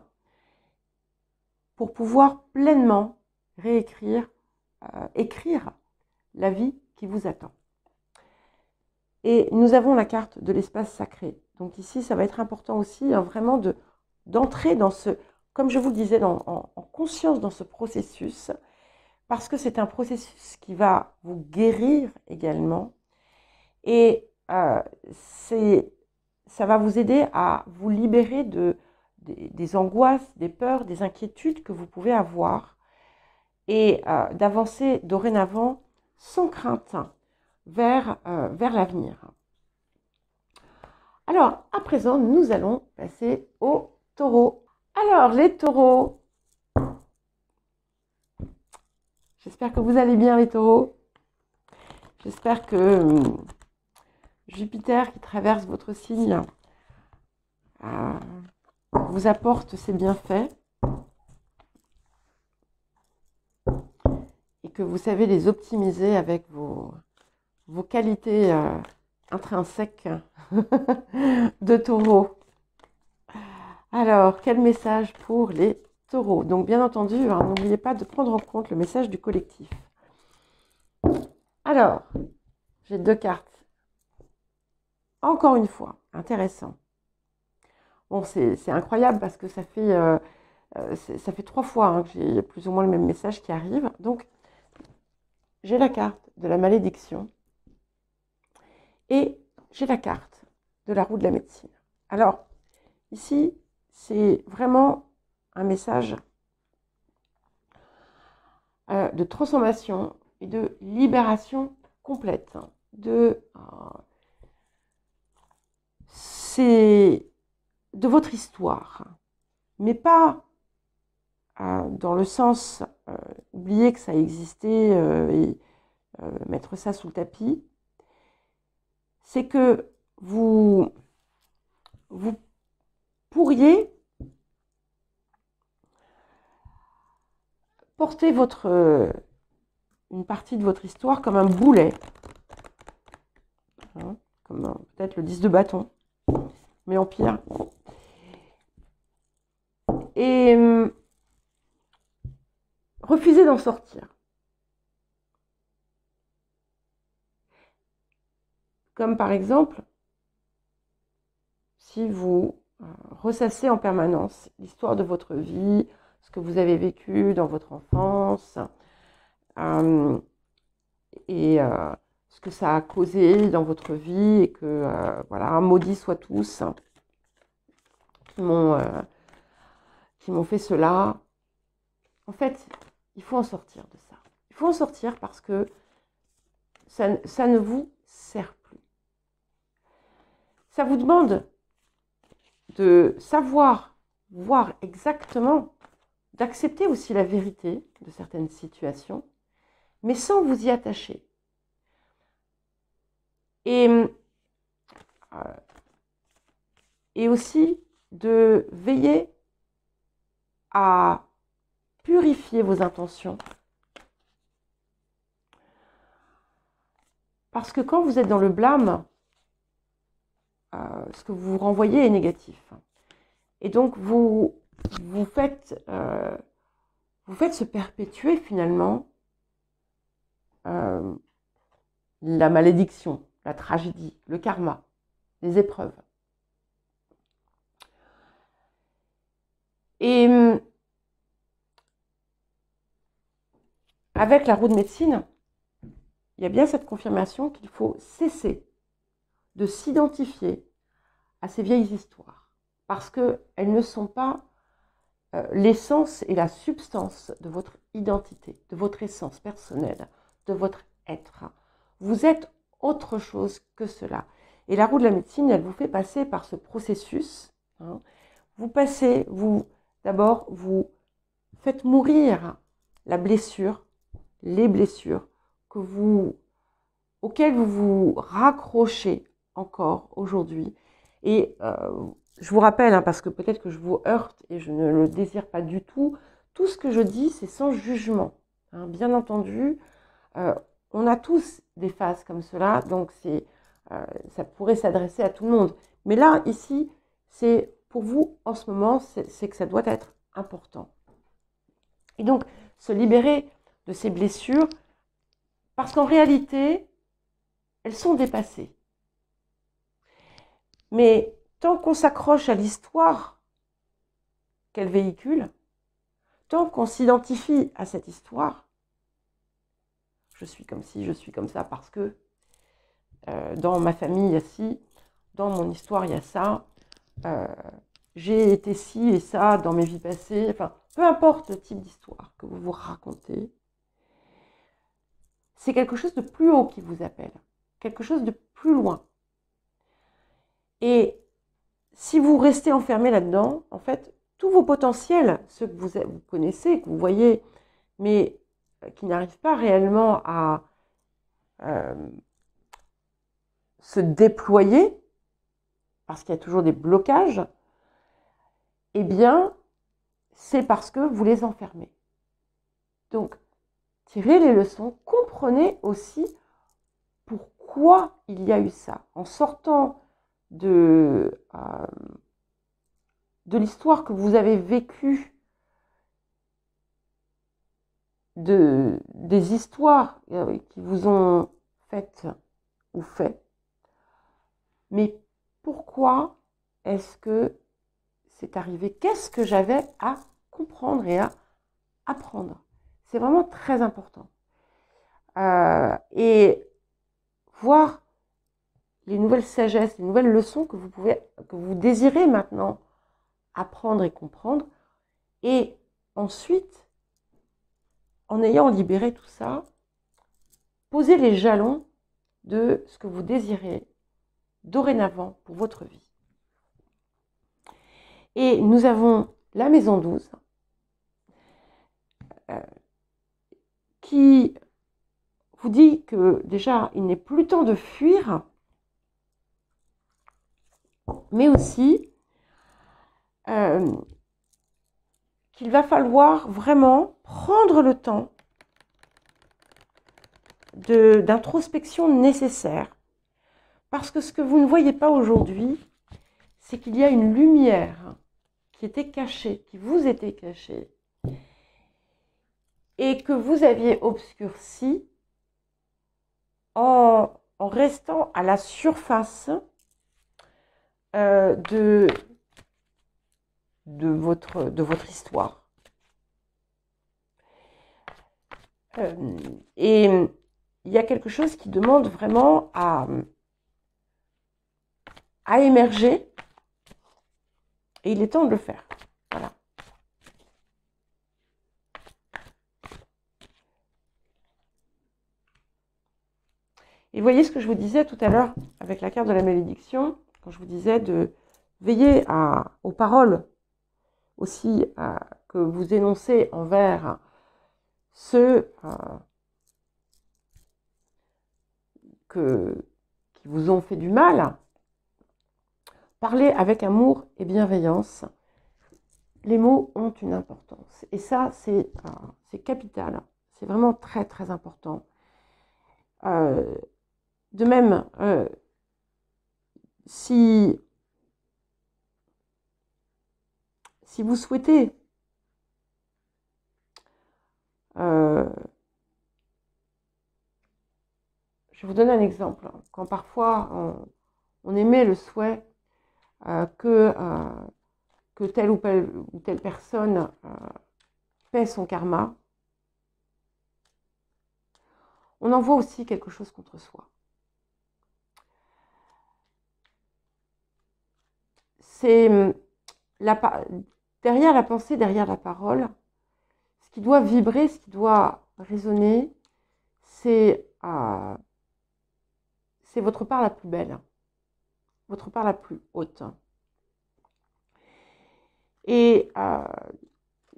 pour pouvoir pleinement réécrire, écrire la vie qui vous attend. Et nous avons la carte de l'espace sacré. Donc ici, ça va être important aussi vraiment d'entrer dans ce, comme je vous le disais, en conscience dans ce processus, parce que c'est un processus qui va vous guérir également. Et ça va vous aider à vous libérer des angoisses, des peurs, des inquiétudes que vous pouvez avoir et d'avancer dorénavant sans crainte vers l'avenir. Alors, à présent, nous allons passer aux taureaux. Alors, les taureaux, j'espère que vous allez bien, les taureaux. J'espère que Jupiter, qui traverse votre signe, vous apporte ses bienfaits et que vous savez les optimiser avec vos qualités intrinsèques de taureau. Alors, quel message pour les taureaux? Donc, bien entendu, n'oubliez pas de prendre en compte le message du collectif. Alors, j'ai 2 cartes. Encore une fois, intéressant. Bon, c'est incroyable parce que ça fait 3 fois que j'ai plus ou moins le même message qui arrive. Donc, j'ai la carte de la malédiction et j'ai la carte de la roue de la médecine. Alors, ici, c'est vraiment un message de transformation et de libération complète. C'est de votre histoire, mais pas dans le sens oublier que ça existait et mettre ça sous le tapis. C'est que vous pourriez porter une partie de votre histoire comme un boulet, comme peut-être le 10 de bâton, mais en pire. Et refuser d'en sortir. Comme par exemple, si vous ressassez en permanence l'histoire de votre vie, ce que vous avez vécu dans votre enfance, et ce que ça a causé dans votre vie, et que, voilà, maudits soient tous qui m'ont fait cela. En fait, il faut en sortir de ça. Il faut en sortir parce que ça ne vous sert plus. Ça vous demande de savoir, voir exactement, d'accepter aussi la vérité de certaines situations, mais sans vous y attacher. Et aussi de veiller à purifier vos intentions. Parce que quand vous êtes dans le blâme, ce que vous renvoyez est négatif. Et donc, vous faites se perpétuer finalement la malédiction, la tragédie, le karma, les épreuves. Et avec la roue de médecine, il y a bien cette confirmation qu'il faut cesser de s'identifier à ces vieilles histoires, parce qu'elles ne sont pas l'essence et la substance de votre identité, de votre essence personnelle, de votre être. Vous êtes autre chose que cela. Et la roue de la médecine, elle vous fait passer par ce processus. D'abord, vous faites mourir la blessure, les blessures auxquelles vous vous raccrochez encore aujourd'hui. Et je vous rappelle, parce que peut-être que je vous heurte et je ne le désire pas du tout ce que je dis, c'est sans jugement. Bien entendu, on a tous des phases comme cela, donc ça pourrait s'adresser à tout le monde. Mais là, ici, c'est pour vous, en ce moment, c'est que ça doit être important. Et donc, se libérer de ces blessures, parce qu'en réalité, elles sont dépassées. Mais tant qu'on s'accroche à l'histoire qu'elle véhicule, tant qu'on s'identifie à cette histoire, je suis comme ci, je suis comme ça parce que dans ma famille, il y a ci, dans mon histoire, il y a ça, j'ai été ci et ça dans mes vies passées, enfin, peu importe le type d'histoire que vous vous racontez, c'est quelque chose de plus haut qui vous appelle, quelque chose de plus loin. Et si vous restez enfermé là-dedans, en fait, tous vos potentiels, ceux que vous connaissez, que vous voyez, mais qui n'arrivent pas réellement à se déployer, parce qu'il y a toujours des blocages, eh bien, c'est parce que vous les enfermez. Donc, tirez les leçons, comprenez aussi pourquoi il y a eu ça. En sortant de l'histoire que vous avez vécue, des histoires qui vous ont faites ou fait, mais pourquoi est-ce que c'est arrivé? Qu'est-ce que j'avais à comprendre et à apprendre? C'est vraiment très important. Et voir les nouvelles sagesses, les nouvelles leçons que vous désirez maintenant apprendre et comprendre. Et ensuite, en ayant libéré tout ça, poser les jalons de ce que vous désirez dorénavant pour votre vie. Et nous avons la maison 12 qui vous dit que déjà, il n'est plus temps de fuir, mais aussi qu'il va falloir vraiment prendre le temps d'introspection nécessaire. Parce que ce que vous ne voyez pas aujourd'hui, c'est qu'il y a une lumière qui était cachée, qui vous était cachée, et que vous aviez obscurcie en en restant à la surface de votre histoire. Et il y a quelque chose qui demande vraiment à émerger, et il est temps de le faire. Voilà. Et vous voyez ce que je vous disais tout à l'heure avec la carte de la malédiction, quand je vous disais de veiller aux paroles aussi que vous énoncez envers ceux qui vous ont fait du mal. Parlez avec amour et bienveillance. Les mots ont une importance. Et ça, c'est capital. C'est vraiment très, très important. De même, si vous souhaitez je vais vous donner un exemple. Quand parfois on émet le souhait que telle ou telle personne paie son karma, on envoie aussi quelque chose contre soi. C'est derrière la pensée, derrière la parole, ce qui doit vibrer, ce qui doit résonner, c'est votre part la plus belle, votre part la plus haute. Et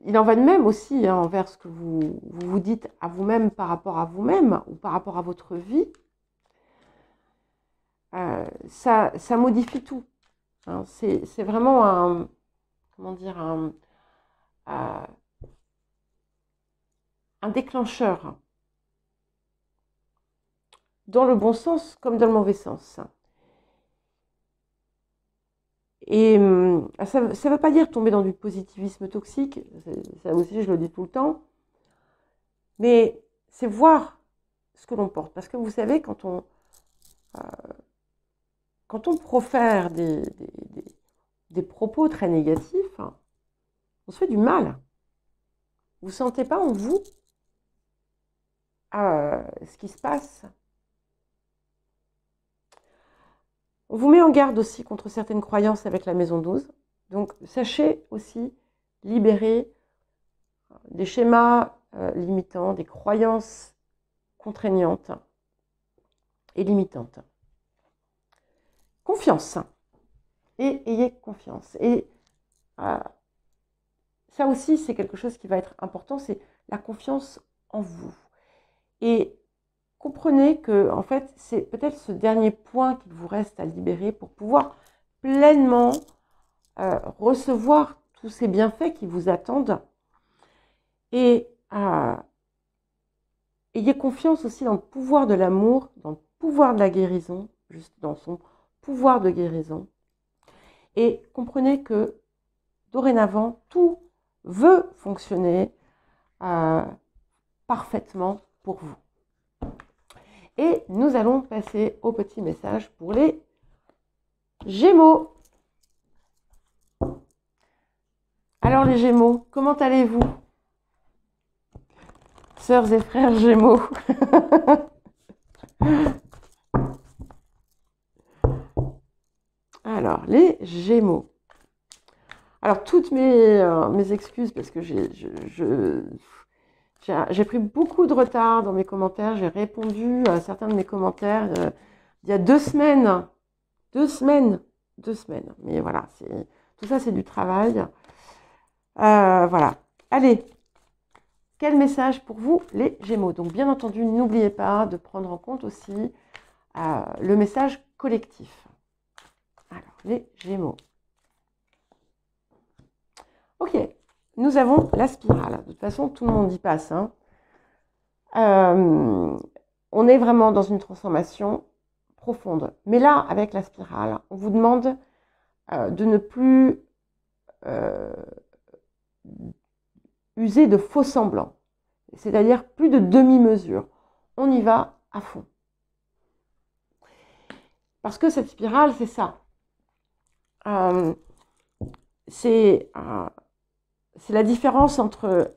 il en va de même aussi envers ce que vous dites à vous-même par rapport à vous-même ou par rapport à votre vie. Ça modifie tout. Hein. C'est vraiment un déclencheur. Dans le bon sens comme dans le mauvais sens. Et ça ne veut pas dire tomber dans du positivisme toxique, ça aussi je le dis tout le temps, mais c'est voir ce que l'on porte. Parce que vous savez, quand on profère des propos très négatifs, on se fait du mal. Vous ne sentez pas en vous ce qui se passe. On vous met en garde aussi contre certaines croyances avec la maison 12. Donc, sachez aussi libérer des schémas limitants, des croyances contraignantes et limitantes. Confiance. Et ayez confiance. Et ça aussi, c'est quelque chose qui va être important, c'est la confiance en vous. Et comprenez que, en fait, c'est peut-être ce dernier point qu'il vous reste à libérer pour pouvoir pleinement recevoir tous ces bienfaits qui vous attendent. Et ayez confiance aussi dans le pouvoir de l'amour, dans le pouvoir de la guérison, juste dans son pouvoir de guérison. Et comprenez que dorénavant, tout veut fonctionner parfaitement pour vous. Et nous allons passer au petit message pour les Gémeaux. Alors les Gémeaux, comment allez-vous? Sœurs et frères Gémeaux. Alors, les Gémeaux. Alors, toutes mes excuses parce que j'ai pris beaucoup de retard dans mes commentaires. J'ai répondu à certains de mes commentaires il y a 2 semaines. 2 semaines. 2 semaines. Mais voilà, tout ça, c'est du travail. Voilà. Allez, quel message pour vous, les Gémeaux? Donc, bien entendu, n'oubliez pas de prendre en compte aussi le message collectif. Alors, les Gémeaux. Ok, nous avons la spirale. De toute façon, tout le monde y passe. Hein. On est vraiment dans une transformation profonde. Mais là, avec la spirale, on vous demande de ne plus user de faux semblants. C'est-à-dire plus de demi-mesure. On y va à fond. Parce que cette spirale, c'est ça. C'est la différence entre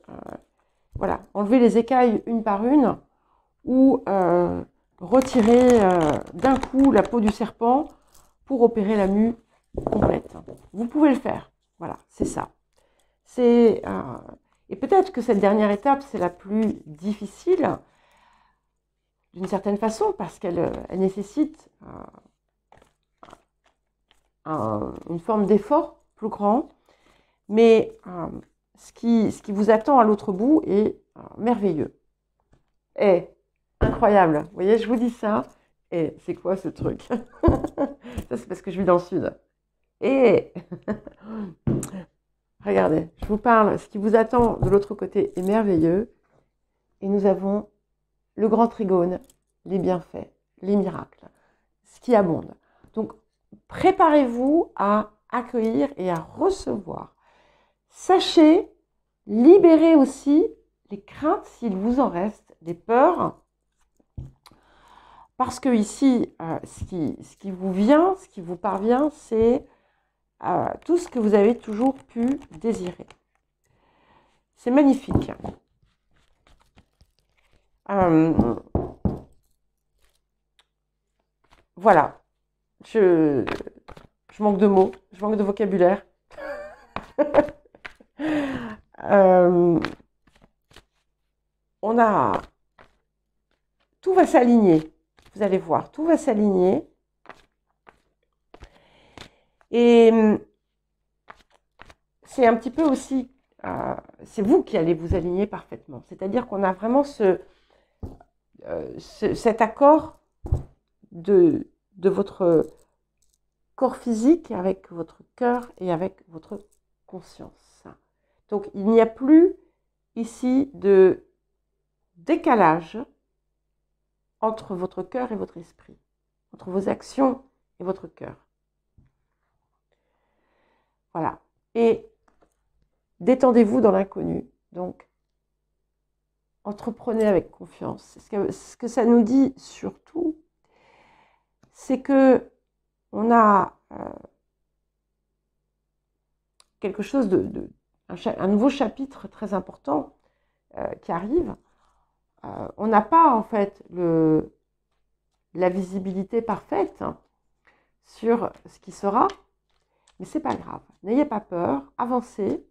voilà, enlever les écailles une par une ou retirer d'un coup la peau du serpent pour opérer la mue complète. Vous pouvez le faire. Voilà, c'est ça. Et peut-être que cette dernière étape, c'est la plus difficile, d'une certaine façon, parce qu'elle nécessite une forme d'effort plus grand. Mais ce qui vous attend à l'autre bout est merveilleux. Et incroyable. Vous voyez, je vous dis ça. Et c'est quoi ce truc? Ça, c'est parce que je vis dans le sud. Et regardez, je vous parle. Ce qui vous attend de l'autre côté est merveilleux. Et nous avons le grand trigone, les bienfaits, les miracles, ce qui abonde. Donc, préparez-vous à accueillir et à recevoir. Sachez libérer aussi les craintes, s'il vous en reste, les peurs. Parce que ici, ce qui vous vient, ce qui vous parvient, c'est tout ce que vous avez toujours pu désirer. C'est magnifique. Voilà. Je manque de mots, je manque de vocabulaire. Tout va s'aligner. Vous allez voir, tout va s'aligner. Et c'est un petit peu aussi, c'est vous qui allez vous aligner parfaitement. C'est-à-dire qu'on a vraiment cet accord de votre corps physique avec votre cœur et avec votre conscience. Donc, il n'y a plus ici de décalage entre votre cœur et votre esprit, entre vos actions et votre cœur. Voilà. Et détendez-vous dans l'inconnu. Donc, entreprenez avec confiance. Ce que ça nous dit surtout, c'est que on a quelque chose un nouveau chapitre très important qui arrive. On n'a pas en fait la visibilité parfaite sur ce qui sera, mais c'est pas grave. N'ayez pas peur, avancez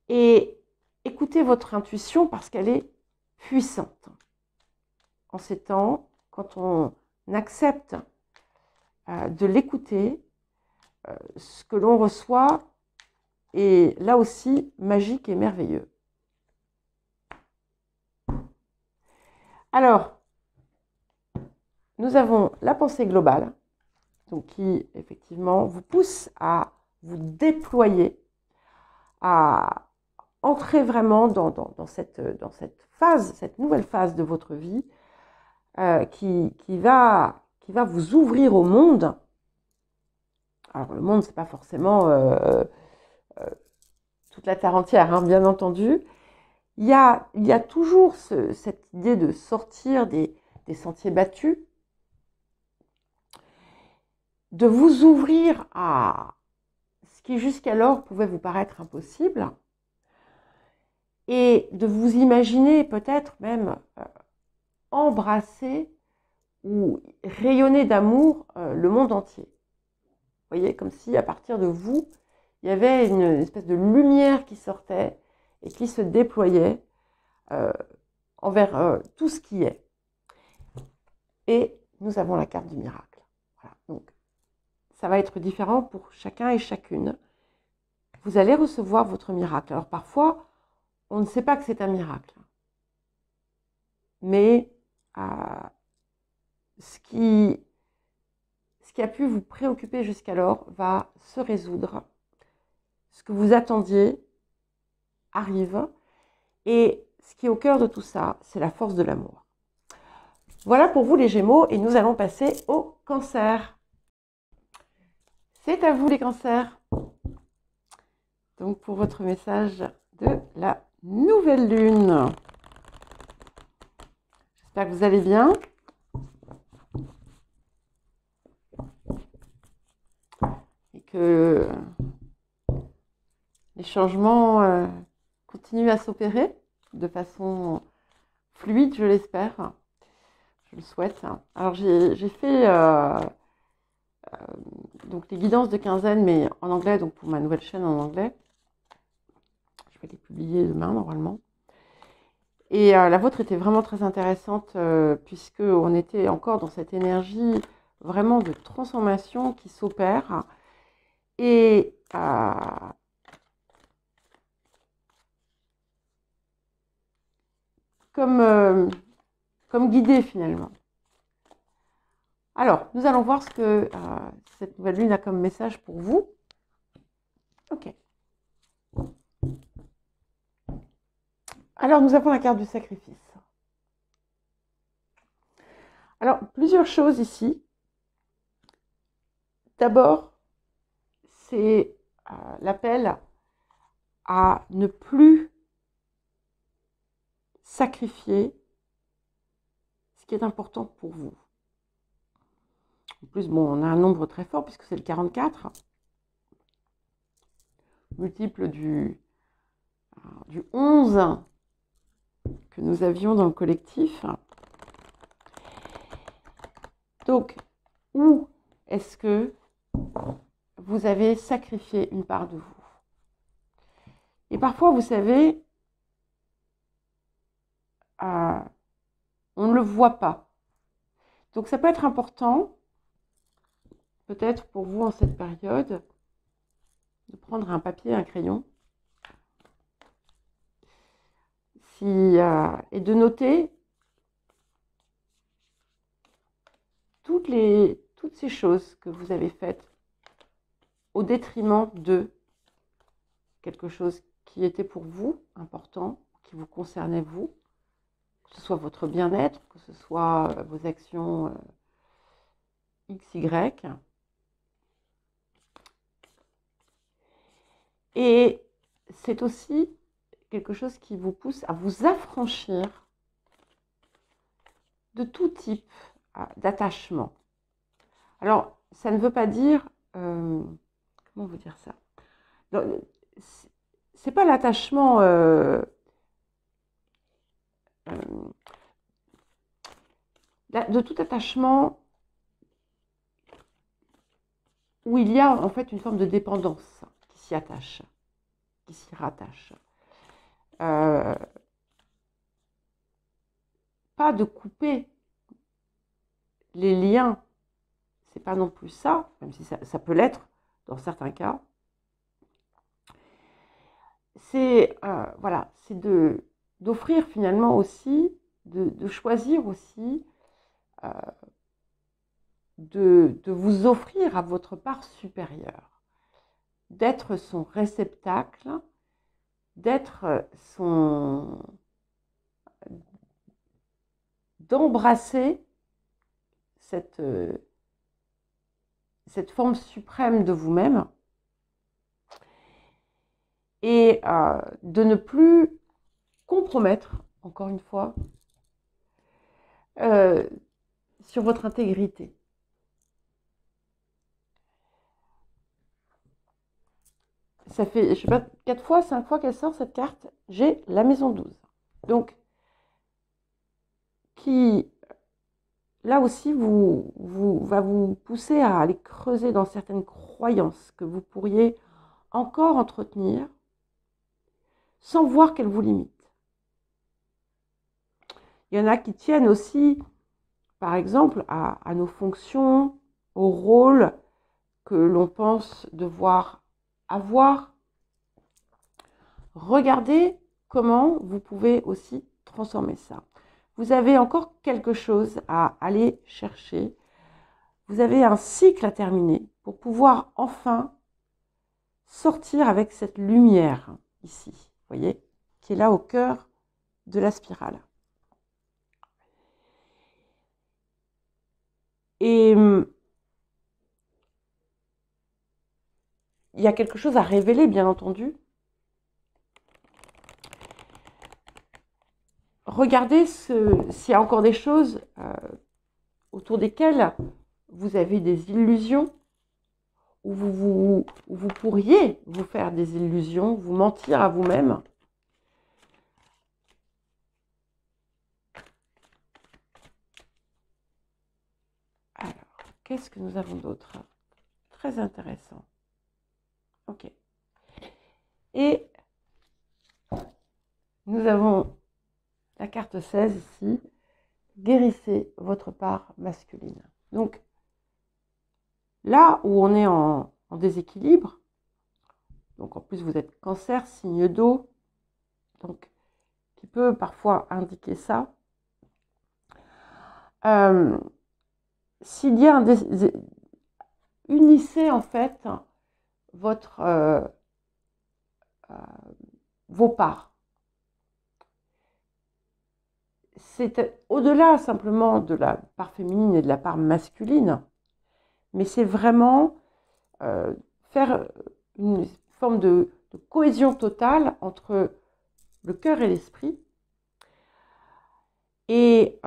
et écoutez votre intuition parce qu'elle est puissante. En ces temps, quand on accepte de l'écouter, ce que l'on reçoit est là aussi magique et merveilleux. Alors, nous avons la pensée globale, donc qui effectivement vous pousse à vous déployer, à entrer vraiment dans cette phase, cette nouvelle phase de votre vie qui va vous ouvrir au monde. Alors le monde, c'est pas forcément toute la terre entière, hein, bien entendu. Il y a toujours cette idée de sortir des sentiers battus, de vous ouvrir à ce qui jusqu'alors pouvait vous paraître impossible et de vous imaginer peut-être même embrasser ou rayonner d'amour le monde entier. Vous voyez, comme si à partir de vous, il y avait une espèce de lumière qui sortait et qui se déployait envers tout ce qui est. Et nous avons la carte du miracle. Voilà. Donc, ça va être différent pour chacun et chacune. Vous allez recevoir votre miracle. Alors parfois, on ne sait pas que c'est un miracle. Mais ce qui a pu vous préoccuper jusqu'alors va se résoudre. Ce que vous attendiez arrive. Et ce qui est au cœur de tout ça, c'est la force de l'amour. Voilà pour vous les Gémeaux et nous allons passer au Cancer. C'est à vous les Cancers. Donc pour votre message de la nouvelle lune. J'espère que vous allez bien. que les changements continuent à s'opérer de façon fluide, je l'espère. Je le souhaite. Alors, j'ai fait donc les guidances de quinzaine, mais en anglais, donc pour ma nouvelle chaîne en anglais. Je vais les publier demain, normalement. Et la vôtre était vraiment très intéressante, puisqu'on était encore dans cette énergie vraiment de transformation qui s'opère. Et comme guidée, finalement. Alors, nous allons voir ce que cette nouvelle lune a comme message pour vous. Ok. Alors, nous avons la carte du sacrifice. Alors, plusieurs choses ici. D'abord, c'est l'appel à ne plus sacrifier ce qui est important pour vous. En plus, bon, on a un nombre très fort puisque c'est le 44, multiple du 11 que nous avions dans le collectif. Donc, où est-ce que vous avez sacrifié une part de vous? Et parfois, vous savez, on ne le voit pas. Donc, ça peut être important, peut-être pour vous en cette période, de prendre un papier, un crayon, et de noter toutes ces choses que vous avez faites au détriment de quelque chose qui était pour vous important, qui vous concernait vous, que ce soit votre bien-être, que ce soit vos actions X, Y. Et c'est aussi quelque chose qui vous pousse à vous affranchir de tout type d'attachement. Alors, ça ne veut pas dire... comment vous dire ça? C'est pas l'attachement... de tout attachement où il y a en fait une forme de dépendance qui s'y attache, qui s'y rattache. Pas de couper les liens, c'est pas non plus ça, même si ça peut l'être dans certains cas. C'est voilà, c'est d'offrir finalement aussi, de choisir aussi, de vous offrir à votre part supérieure, d'être son réceptacle, d'embrasser cette forme suprême de vous-même et de ne plus compromettre, encore une fois, sur votre intégrité. Ça fait, je sais pas, 4 fois, 5 fois qu'elle sort cette carte, j'ai la maison 12. Donc, qui, là aussi, va vous pousser à aller creuser dans certaines croyances que vous pourriez encore entretenir sans voir qu'elles vous limitent. Il y en a qui tiennent aussi, par exemple, à nos fonctions, au rôle que l'on pense devoir avoir. Regardez comment vous pouvez aussi transformer ça. Vous avez encore quelque chose à aller chercher. Vous avez un cycle à terminer pour pouvoir enfin sortir avec cette lumière ici, vous voyez, qui est là au cœur de la spirale. Et il y a quelque chose à révéler, bien entendu. Regardez s'il y a encore des choses autour desquelles vous avez des illusions où vous pourriez vous faire des illusions, vous mentir à vous-même. Alors, qu'est-ce que nous avons d'autre? Très intéressant. Ok. Et nous avons la carte 16 ici. Guérissez votre part masculine. Donc, là où on est en déséquilibre, donc en plus vous êtes Cancer, signe d'eau, donc qui peut parfois indiquer ça. S'il y a unissez en fait vos parts. C'est au-delà simplement de la part féminine et de la part masculine, mais c'est vraiment faire une forme de cohésion totale entre le cœur et l'esprit. Et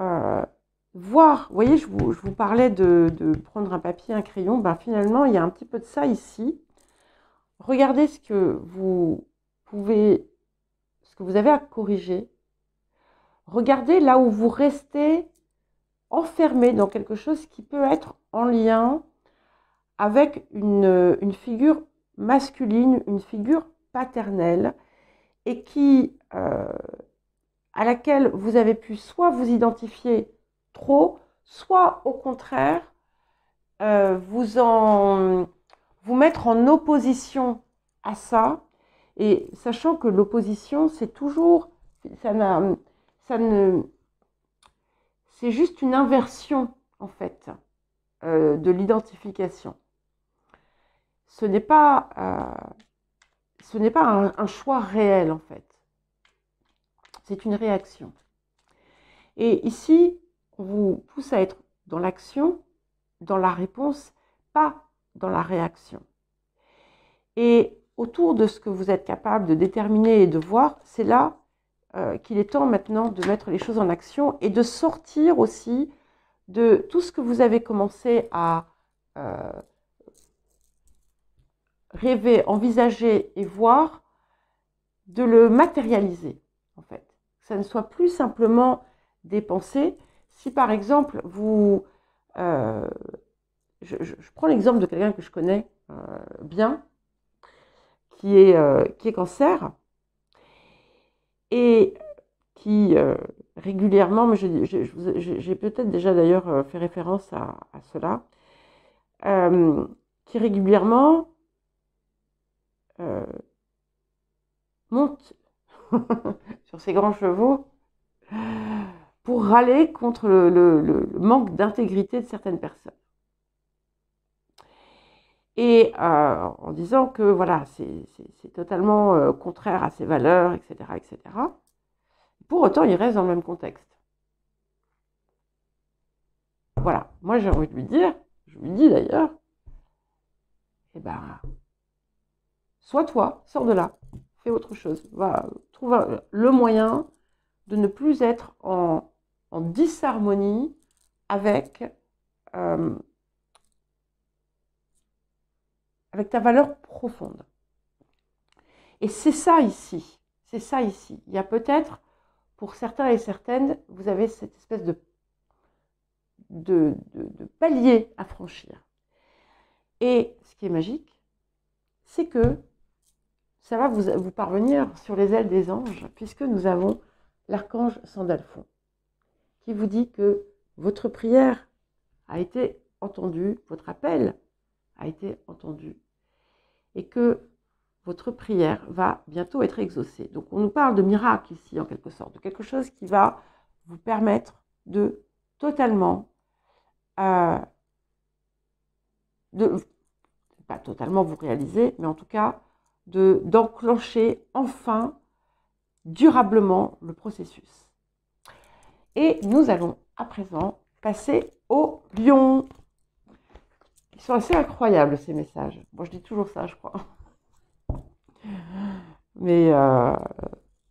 voir, vous voyez, je vous parlais de prendre un papier, un crayon, ben finalement il y a un petit peu de ça ici. Regardez ce que vous avez à corriger. Regardez là où vous restez enfermé dans quelque chose qui peut être en lien avec une figure masculine, une figure paternelle, et à laquelle vous avez pu soit vous identifier trop, soit au contraire vous mettre en opposition à ça, et sachant que l'opposition c'est toujours, c'est juste une inversion en fait de l'identification. Ce n'est pas un choix réel en fait. C'est une réaction. Et ici, on vous pousse à être dans l'action, dans la réponse, pas dans la réaction. Et autour de ce que vous êtes capable de déterminer et de voir, c'est là qu'il est temps maintenant de mettre les choses en action et de sortir aussi de tout ce que vous avez commencé à rêver, envisager et voir, de le matérialiser en fait. Que ça ne soit plus simplement des pensées. Si par exemple je prends l'exemple de quelqu'un que je connais bien, qui est Cancer, et qui régulièrement, mais j'ai peut-être déjà d'ailleurs fait référence à cela, qui régulièrement monte sur ses grands chevaux pour râler contre le manque d'intégrité de certaines personnes. Et en disant que voilà, c'est totalement contraire à ses valeurs, etc., etc. Pour autant, il reste dans le même contexte. Voilà, moi j'ai envie de lui dire, je lui dis d'ailleurs, eh ben, sois toi, sors de là, fais autre chose. Va, trouve le moyen de ne plus être en disharmonie avec ta valeur profonde. Et c'est ça ici. C'est ça ici. Il y a peut-être, pour certains et certaines, vous avez cette espèce de palier à franchir. Et ce qui est magique, c'est que ça va vous parvenir sur les ailes des anges, puisque nous avons l'archange Sandalphon, qui vous dit que votre prière a été entendue, votre appel a été entendu, et que votre prière va bientôt être exaucée. Donc on nous parle de miracle ici, en quelque sorte, de quelque chose qui va vous permettre de totalement, pas totalement vous réaliser, mais en tout cas d'enclencher enfin durablement le processus. Et nous allons à présent passer au lion. Ils sont assez incroyables ces messages. Moi je dis toujours ça, je crois. Mais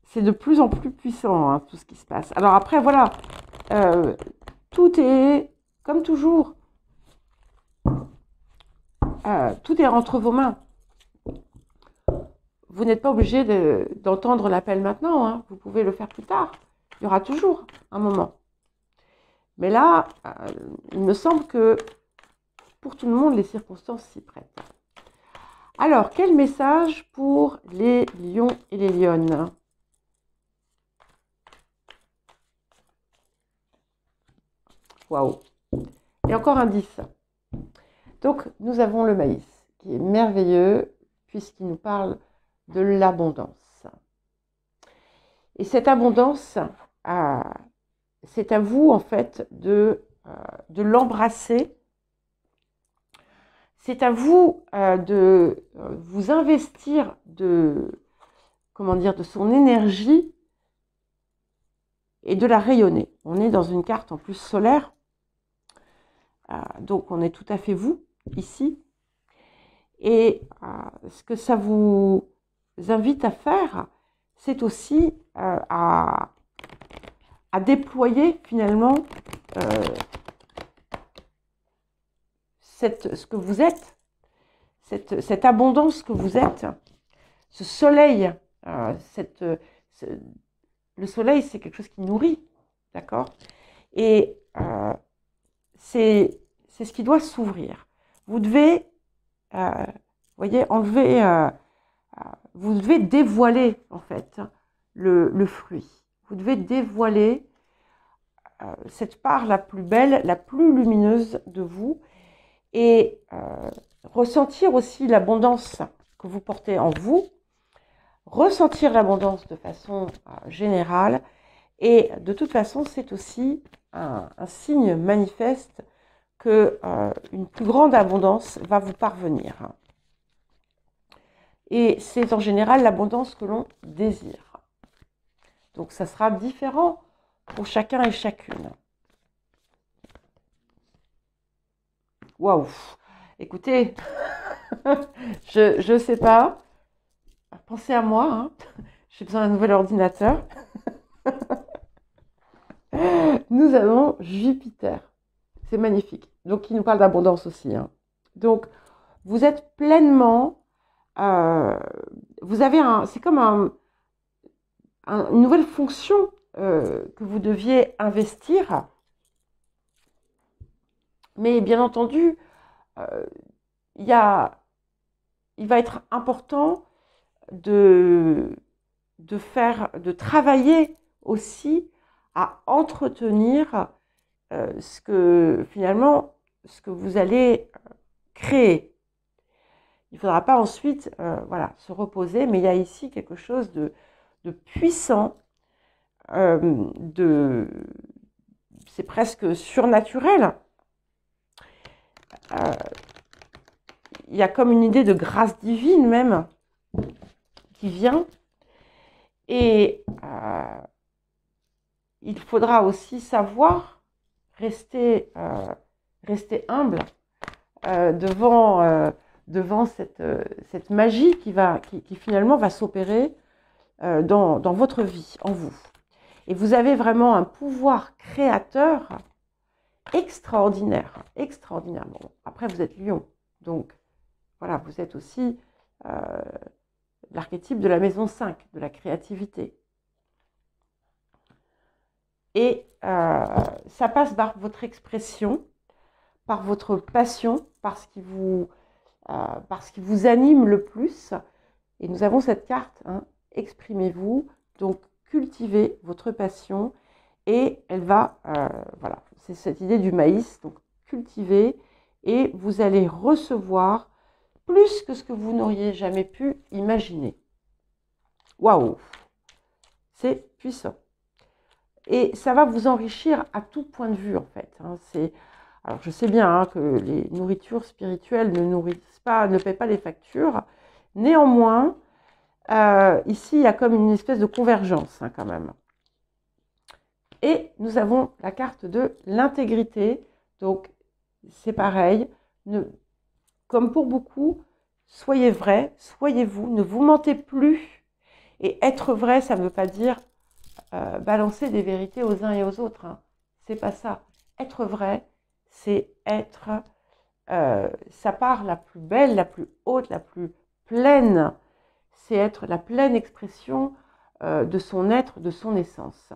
c'est de plus en plus puissant, hein, tout ce qui se passe. Alors après, voilà, tout est, comme toujours, tout est entre vos mains. Vous n'êtes pas obligé d'entendre l'appel maintenant, hein. Vous pouvez le faire plus tard. Il y aura toujours un moment. Mais là, il me semble que pour tout le monde, les circonstances s'y prêtent. Alors, quel message pour les lions et les lionnes? Waouh! Et encore un 10. Donc, nous avons le maïs, qui est merveilleux, puisqu'il nous parle de l'abondance. Et cette abondance, c'est à vous, en fait, de l'embrasser. C'est à vous de vous investir de son énergie et de la rayonner. On est dans une carte en plus solaire, donc on est tout à fait vous, ici. Et ce que ça vous invite à faire, c'est aussi à déployer finalement ce que vous êtes, cette abondance que vous êtes, ce soleil, le soleil c'est quelque chose qui nourrit, d'accord? Et c'est ce qui doit s'ouvrir. Vous devez, voyez, vous devez dévoiler en fait le fruit. Vous devez dévoiler cette part la plus belle, la plus lumineuse de vous, et ressentir aussi l'abondance que vous portez en vous, ressentir l'abondance de façon générale, et de toute façon c'est aussi un signe manifeste que une plus grande abondance va vous parvenir. Et c'est en général l'abondance que l'on désire. Donc ça sera différent pour chacun et chacune. Waouh! Écoutez, je ne sais pas. Pensez à moi, hein. J'ai besoin d'un nouvel ordinateur. Nous avons Jupiter. C'est magnifique. Donc, il nous parle d'abondance aussi, hein. Donc, vous êtes pleinement... vous avez c'est comme une nouvelle fonction que vous deviez investir. Mais bien entendu, il va être important de travailler aussi à entretenir ce que vous allez créer. Il ne faudra pas ensuite se reposer, mais il y a ici quelque chose de puissant, c'est presque surnaturel. Il y a comme une idée de grâce divine même qui vient, et il faudra aussi savoir rester humble devant cette magie qui finalement va s'opérer dans votre vie, en vous. Et vous avez vraiment un pouvoir créateur extraordinaire. Bon, après, vous êtes lion, donc voilà, vous êtes aussi l'archétype de la maison 5, de la créativité. Et ça passe par votre expression, par votre passion, par ce qui vous anime le plus. Et nous avons cette carte, hein, exprimez-vous, donc cultivez votre passion, et elle va, voilà, c'est cette idée du maïs, donc cultivez, et vous allez recevoir plus que ce que vous n'auriez jamais pu imaginer. Waouh! C'est puissant. Et ça va vous enrichir à tout point de vue, en fait, hein. Alors, je sais bien, hein, que les nourritures spirituelles ne paient pas les factures. Néanmoins, ici, il y a comme une espèce de convergence, hein, quand même. Et nous avons la carte de l'intégrité. Donc, c'est pareil. Comme pour beaucoup, soyez vrai, soyez vous, ne vous mentez plus. Et être vrai, ça ne veut pas dire balancer des vérités aux uns et aux autres, hein. C'est pas ça. Être vrai, c'est être sa part la plus belle, la plus haute, la plus pleine, c'est être la pleine expression de son être, de son essence.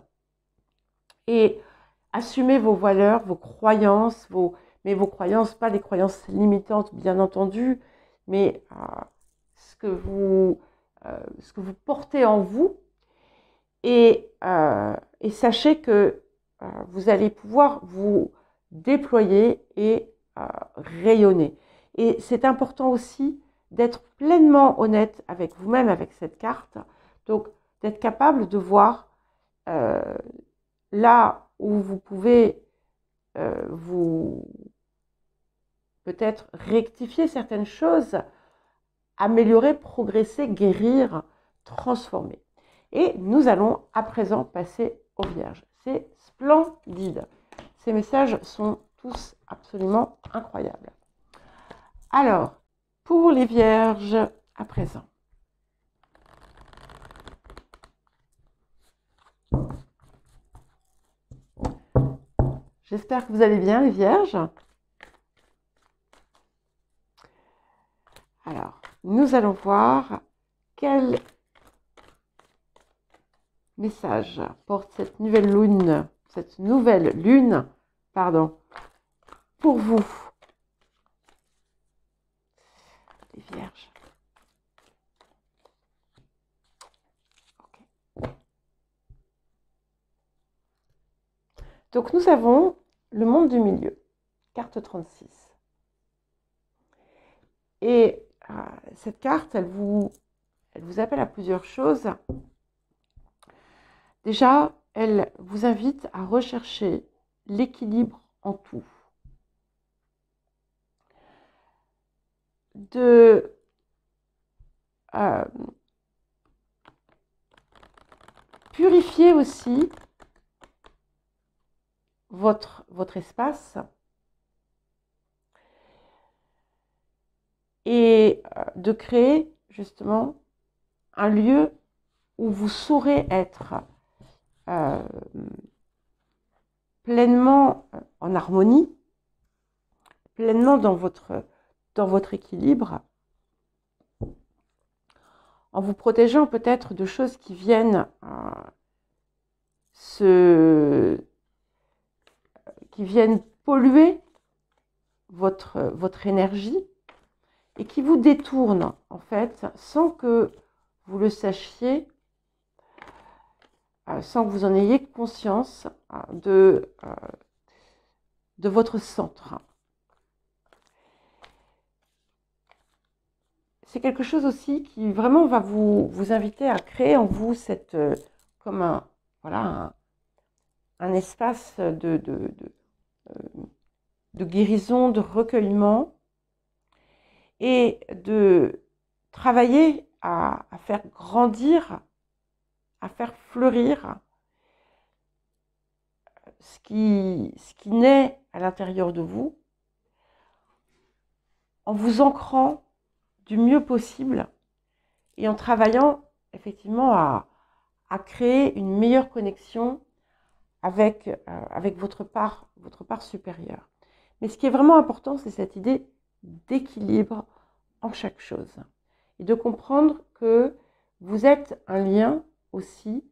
Et assumez vos valeurs, vos croyances, mais vos croyances, pas des croyances limitantes, bien entendu, mais ce que vous portez en vous. Et sachez que vous allez pouvoir vous déployer et rayonner. Et c'est important aussi d'être pleinement honnête avec vous-même, avec cette carte. Donc, d'être capable de voir là où vous pouvez vous peut-être rectifier certaines choses, améliorer, progresser, guérir, transformer. Et nous allons à présent passer aux Vierges. C'est splendide. Ces messages sont tous absolument incroyables. Alors, pour les Vierges, à présent. J'espère que vous allez bien, les Vierges. Alors, nous allons voir quel message porte cette nouvelle lune, pour vous, les Vierges. Okay. Donc, nous avons le monde du milieu, carte 36. Et cette carte, elle vous appelle à plusieurs choses. Déjà, elle vous invite à rechercher l'équilibre en tout. De purifier aussi votre espace et de créer justement un lieu où vous saurez être pleinement en harmonie, pleinement dans votre équilibre, en vous protégeant peut-être de choses qui viennent polluer votre énergie et qui vous détournent en fait sans que vous le sachiez, sans que vous en ayez conscience de votre centre. C'est quelque chose aussi qui vraiment va vous inviter à créer en vous cette, comme un espace de guérison, de recueillement et de travailler à faire grandir, à faire fleurir ce qui naît à l'intérieur de vous en vous ancrant du mieux possible et en travaillant effectivement à créer une meilleure connexion avec votre part supérieure. Mais ce qui est vraiment important, c'est cette idée d'équilibre en chaque chose et de comprendre que vous êtes un lien aussi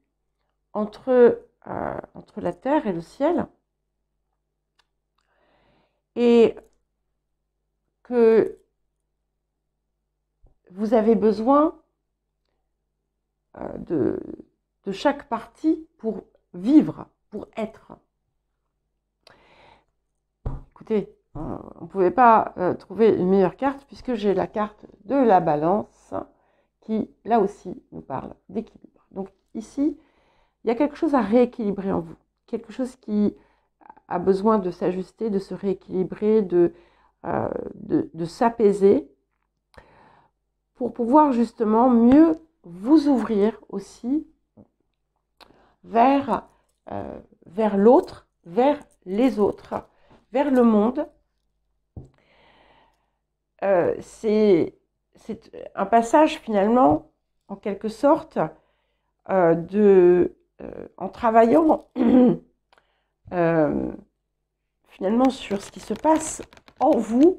entre la terre et le ciel et que vous avez besoin de chaque partie pour vivre, pour être. Écoutez, on ne pouvait pas trouver une meilleure carte puisque j'ai la carte de la balance qui, là aussi, nous parle d'équilibre. Donc ici, il y a quelque chose à rééquilibrer en vous, quelque chose qui a besoin de s'ajuster, de se rééquilibrer, de s'apaiser pour pouvoir justement mieux vous ouvrir aussi vers l'autre, vers les autres, vers le monde. C'est un passage finalement, en quelque sorte, en travaillant finalement sur ce qui se passe en vous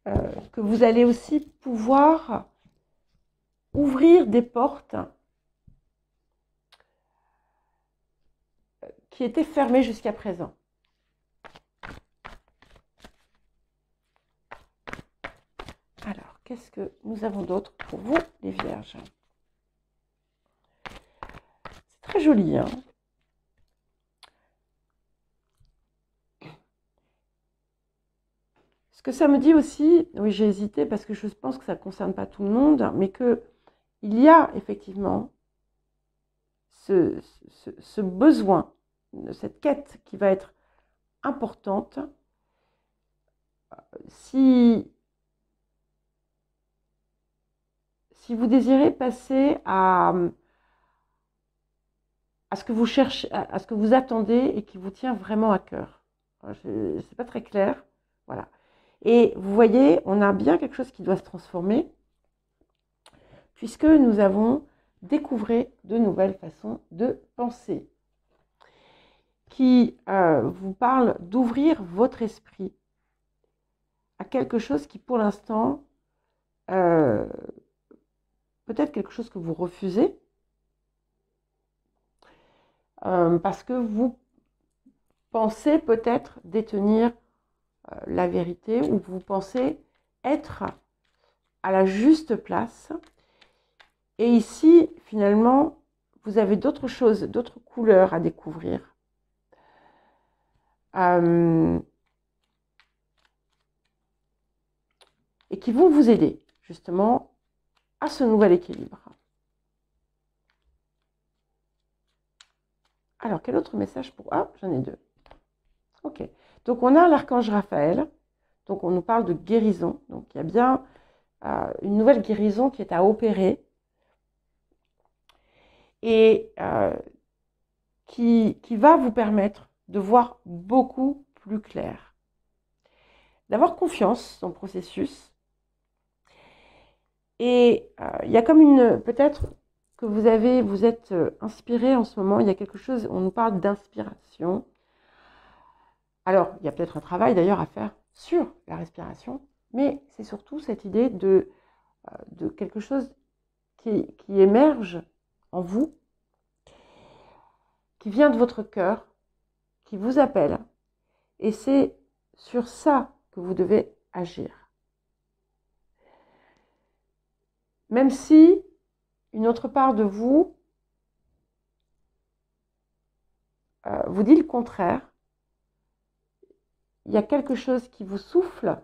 que vous allez aussi pouvoir ouvrir des portes qui étaient fermées jusqu'à présent. Alors, qu'est-ce que nous avons d'autre pour vous, les Vierges? C'est très joli, hein? Ce que ça me dit aussi, oui, j'ai hésité parce que je pense que ça ne concerne pas tout le monde, mais qu'il y a effectivement ce besoin, cette quête qui va être importante. Si vous désirez passer à ce que vous cherchez, à ce que vous attendez et qui vous tient vraiment à cœur. C'est pas très clair. Voilà. Et vous voyez, on a bien quelque chose qui doit se transformer, puisque nous avons découvert de nouvelles façons de penser, qui vous parlent d'ouvrir votre esprit à quelque chose qui, pour l'instant, peut-être quelque chose que vous refusez, parce que vous pensez peut-être détenir la vérité, ou vous pensez être à la juste place. Et ici, finalement, vous avez d'autres choses, d'autres couleurs à découvrir. Et qui vont vous aider, justement, à ce nouvel équilibre. Alors, quel autre message pour... Ah, j'en ai deux. Ok. Donc, on a l'archange Raphaël. Donc, on nous parle de guérison. Donc, il y a bien une nouvelle guérison qui est à opérer. Et qui va vous permettre de voir beaucoup plus clair. D'avoir confiance dans le processus. Et il y a comme une... Peut-être que vous êtes inspiré en ce moment. Il y a quelque chose, on nous parle d'inspiration. Alors, il y a peut-être un travail d'ailleurs à faire sur la respiration, mais c'est surtout cette idée de quelque chose qui émerge en vous, qui vient de votre cœur, qui vous appelle, et c'est sur ça que vous devez agir. Même si une autre part de vous vous dit le contraire, il y a quelque chose qui vous souffle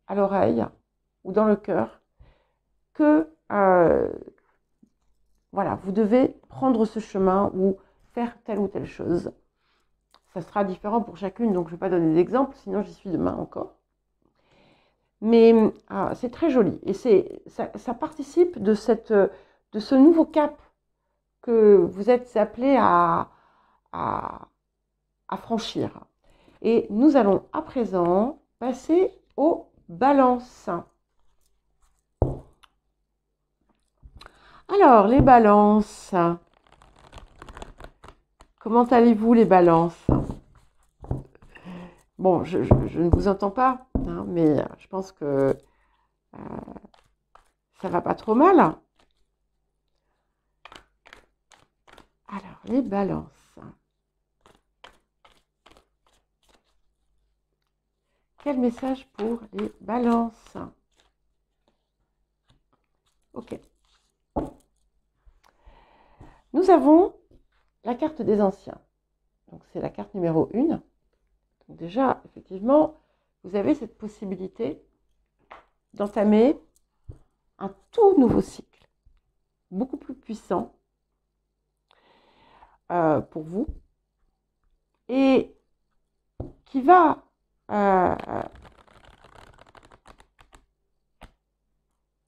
à l'oreille ou dans le cœur que voilà, vous devez prendre ce chemin ou faire telle ou telle chose. Ça sera différent pour chacune, donc je ne vais pas donner d'exemple, sinon j'y suis demain encore. Mais c'est très joli et ça participe de ce nouveau cap que vous êtes appelés à franchir. Et nous allons à présent passer aux balances. Alors, les balances. Comment allez-vous, les balances? Bon, je ne vous entends pas, hein, mais je pense que ça va pas trop mal. Alors, les balances. Quel message pour les balances? Ok. Nous avons la carte des anciens. Donc, c'est la carte numéro 1. Donc, déjà, effectivement, vous avez cette possibilité d'entamer un tout nouveau cycle, beaucoup plus puissant pour vous, et qui va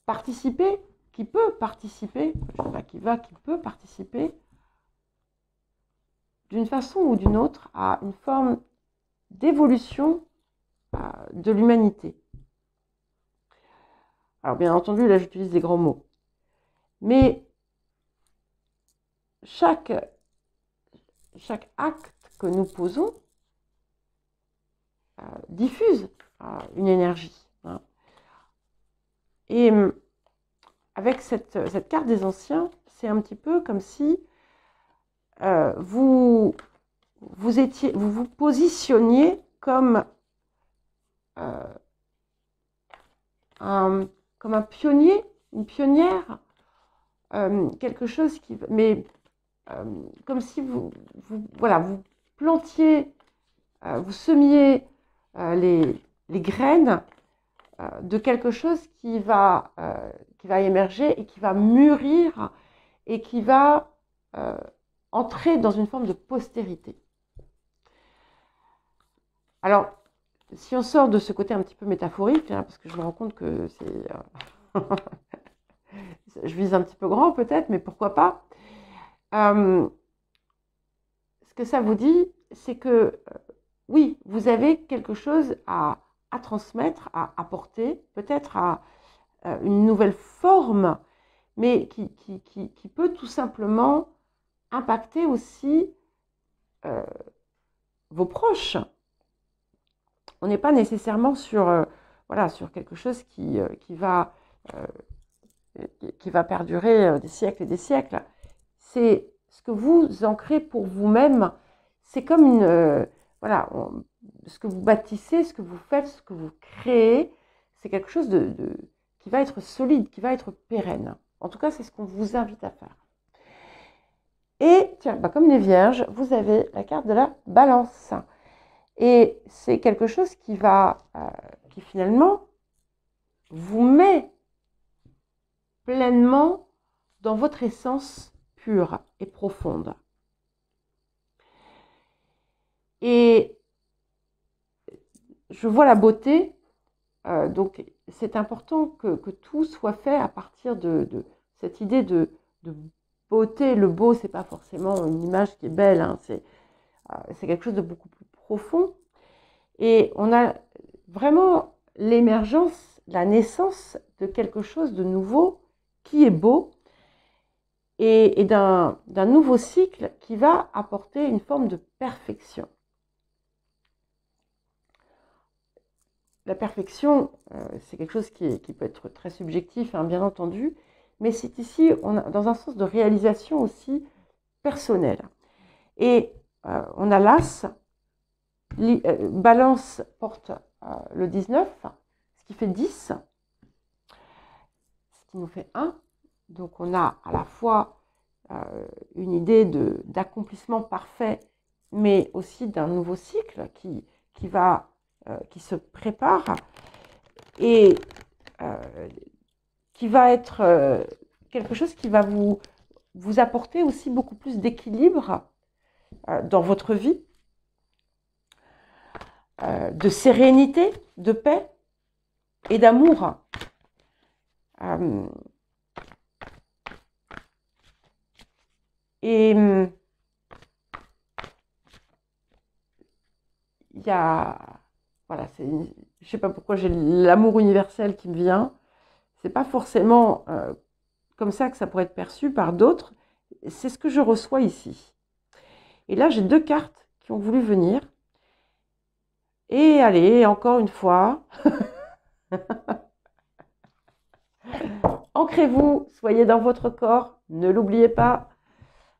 participer, qui peut participer d'une façon ou d'une autre à une forme d'évolution de l'humanité. Alors bien entendu, là j'utilise des grands mots, mais chaque acte que nous posons diffuse une énergie. Hein. Et avec cette carte des anciens, c'est un petit peu comme si vous vous positionniez comme un pionnier, une pionnière, quelque chose qui... Mais comme si voilà, vous plantiez, vous semiez les graines de quelque chose qui va émerger et qui va mûrir et qui va entrer dans une forme de postérité. Alors, si on sort de ce côté un petit peu métaphorique, hein, parce que je me rends compte que c'est... je vise un petit peu grand peut-être, mais pourquoi pas. Ce que ça vous dit, c'est que oui, vous avez quelque chose à transmettre, à apporter, peut-être à une nouvelle forme, mais qui peut tout simplement impacter aussi vos proches. On n'est pas nécessairement sur, voilà, sur quelque chose qui va perdurer des siècles et des siècles. C'est ce que vous ancrez pour vous-même. C'est comme une... voilà, ce que vous bâtissez, ce que vous faites, ce que vous créez, c'est quelque chose qui va être solide, qui va être pérenne. En tout cas, c'est ce qu'on vous invite à faire. Et tiens, comme les vierges, vous avez la carte de la balance. Et c'est quelque chose qui finalement vous met pleinement dans votre essence pure et profonde. Et je vois la beauté, donc c'est important que tout soit fait à partir de cette idée de beauté. Le beau, c'est pas forcément une image qui est belle, hein, c'est quelque chose de beaucoup plus profond. Et on a vraiment l'émergence, la naissance de quelque chose de nouveau qui est beau et d'un nouveau cycle qui va apporter une forme de perfection. La perfection, c'est quelque chose qui peut être très subjectif, hein, bien entendu, mais c'est ici, dans un sens de réalisation aussi personnelle. Et on a l'As, Balance porte le 19, ce qui fait 10, ce qui nous fait 1. Donc on a à la fois une idée d'accomplissement parfait, mais aussi d'un nouveau cycle qui se prépare et qui va être quelque chose qui va vous apporter aussi beaucoup plus d'équilibre dans votre vie, de sérénité, de paix et d'amour. Et il y a... Voilà, je ne sais pas pourquoi j'ai l'amour universel qui me vient. C'est pas forcément comme ça que ça pourrait être perçu par d'autres. C'est ce que je reçois ici. Et là, j'ai 2 cartes qui ont voulu venir. Et allez, encore une fois, ancrez-vous, soyez dans votre corps, ne l'oubliez pas.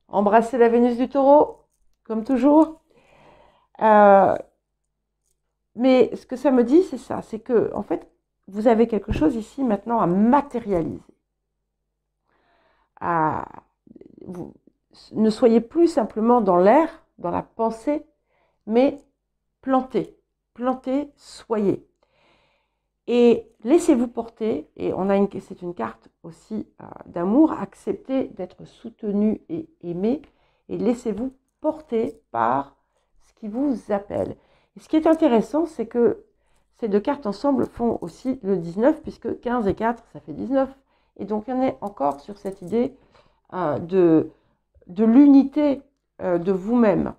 Embrassez la Vénus du Taureau, comme toujours. Mais ce que ça me dit, c'est ça, c'est que en fait, vous avez quelque chose ici maintenant à matérialiser. Vous ne soyez plus simplement dans l'air, dans la pensée, mais plantez, soyez. Et laissez-vous porter, et c'est une carte aussi d'amour, acceptez d'être soutenu et aimé, et laissez-vous porter par ce qui vous appelle. Et ce qui est intéressant, c'est que ces 2 cartes ensemble font aussi le 19, puisque 15 et 4, ça fait 19. Et donc, on est encore sur cette idée de l'unité de vous-même.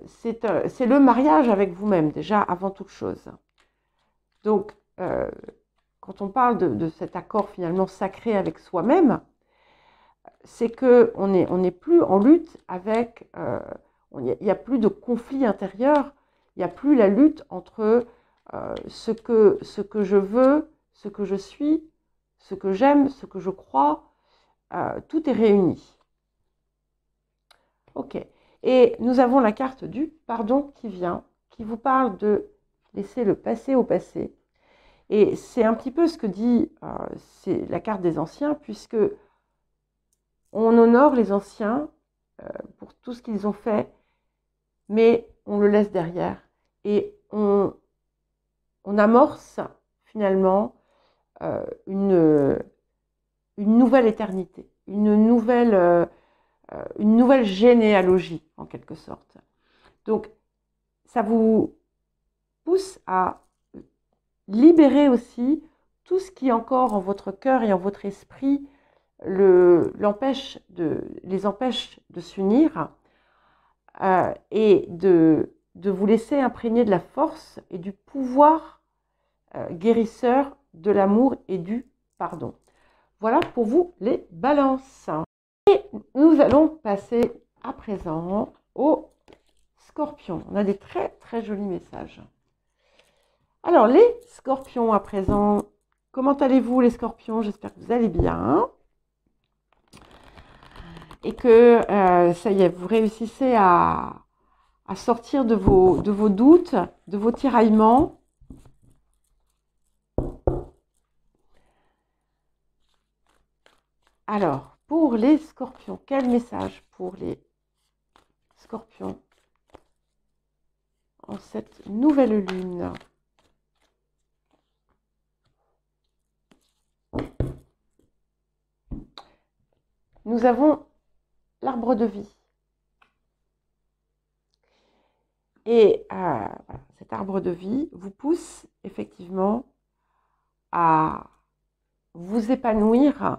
C'est le mariage avec vous-même, déjà, avant toute chose. Donc, quand on parle de cet accord finalement sacré avec soi-même, c'est qu'on n'est plus en lutte avec... il n'y a plus de conflit intérieur, il n'y a plus la lutte entre ce que je veux, ce que je suis, ce que j'aime, ce que je crois, tout est réuni. Ok. Et nous avons la carte du pardon qui vient, qui vous parle de laisser le passé au passé. Et c'est un petit peu ce que dit c'est la carte des anciens, puisque on honore les anciens pour tout ce qu'ils ont fait, mais on le laisse derrière. Et on amorce finalement une nouvelle éternité, une nouvelle généalogie en quelque sorte. Donc ça vous pousse à libérer aussi tout ce qui encore en votre cœur et en votre esprit les empêche de s'unir et de vous laisser imprégner de la force et du pouvoir guérisseur de l'amour et du pardon. Voilà pour vous les balances. Et nous allons passer à présent aux scorpions. On a des très très jolis messages. Alors les scorpions à présent, comment allez-vous les scorpions? J'espère que vous allez bien. Et que ça y est, vous réussissez à sortir de vos doutes, de vos tiraillements. Alors, pour les scorpions, quel message pour les scorpions en cette nouvelle lune? Nous avons l'arbre de vie. Et cet arbre de vie vous pousse effectivement à vous épanouir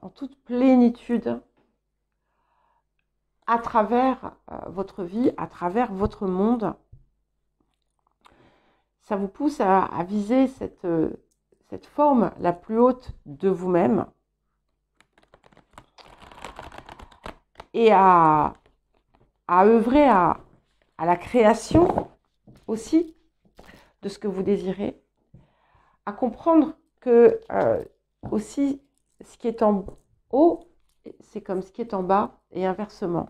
en toute plénitude à travers votre vie, à travers votre monde. Ça vous pousse à viser cette forme la plus haute de vous-même et à œuvrer à la création aussi de ce que vous désirez, à comprendre que aussi ce qui est en haut, c'est comme ce qui est en bas et inversement.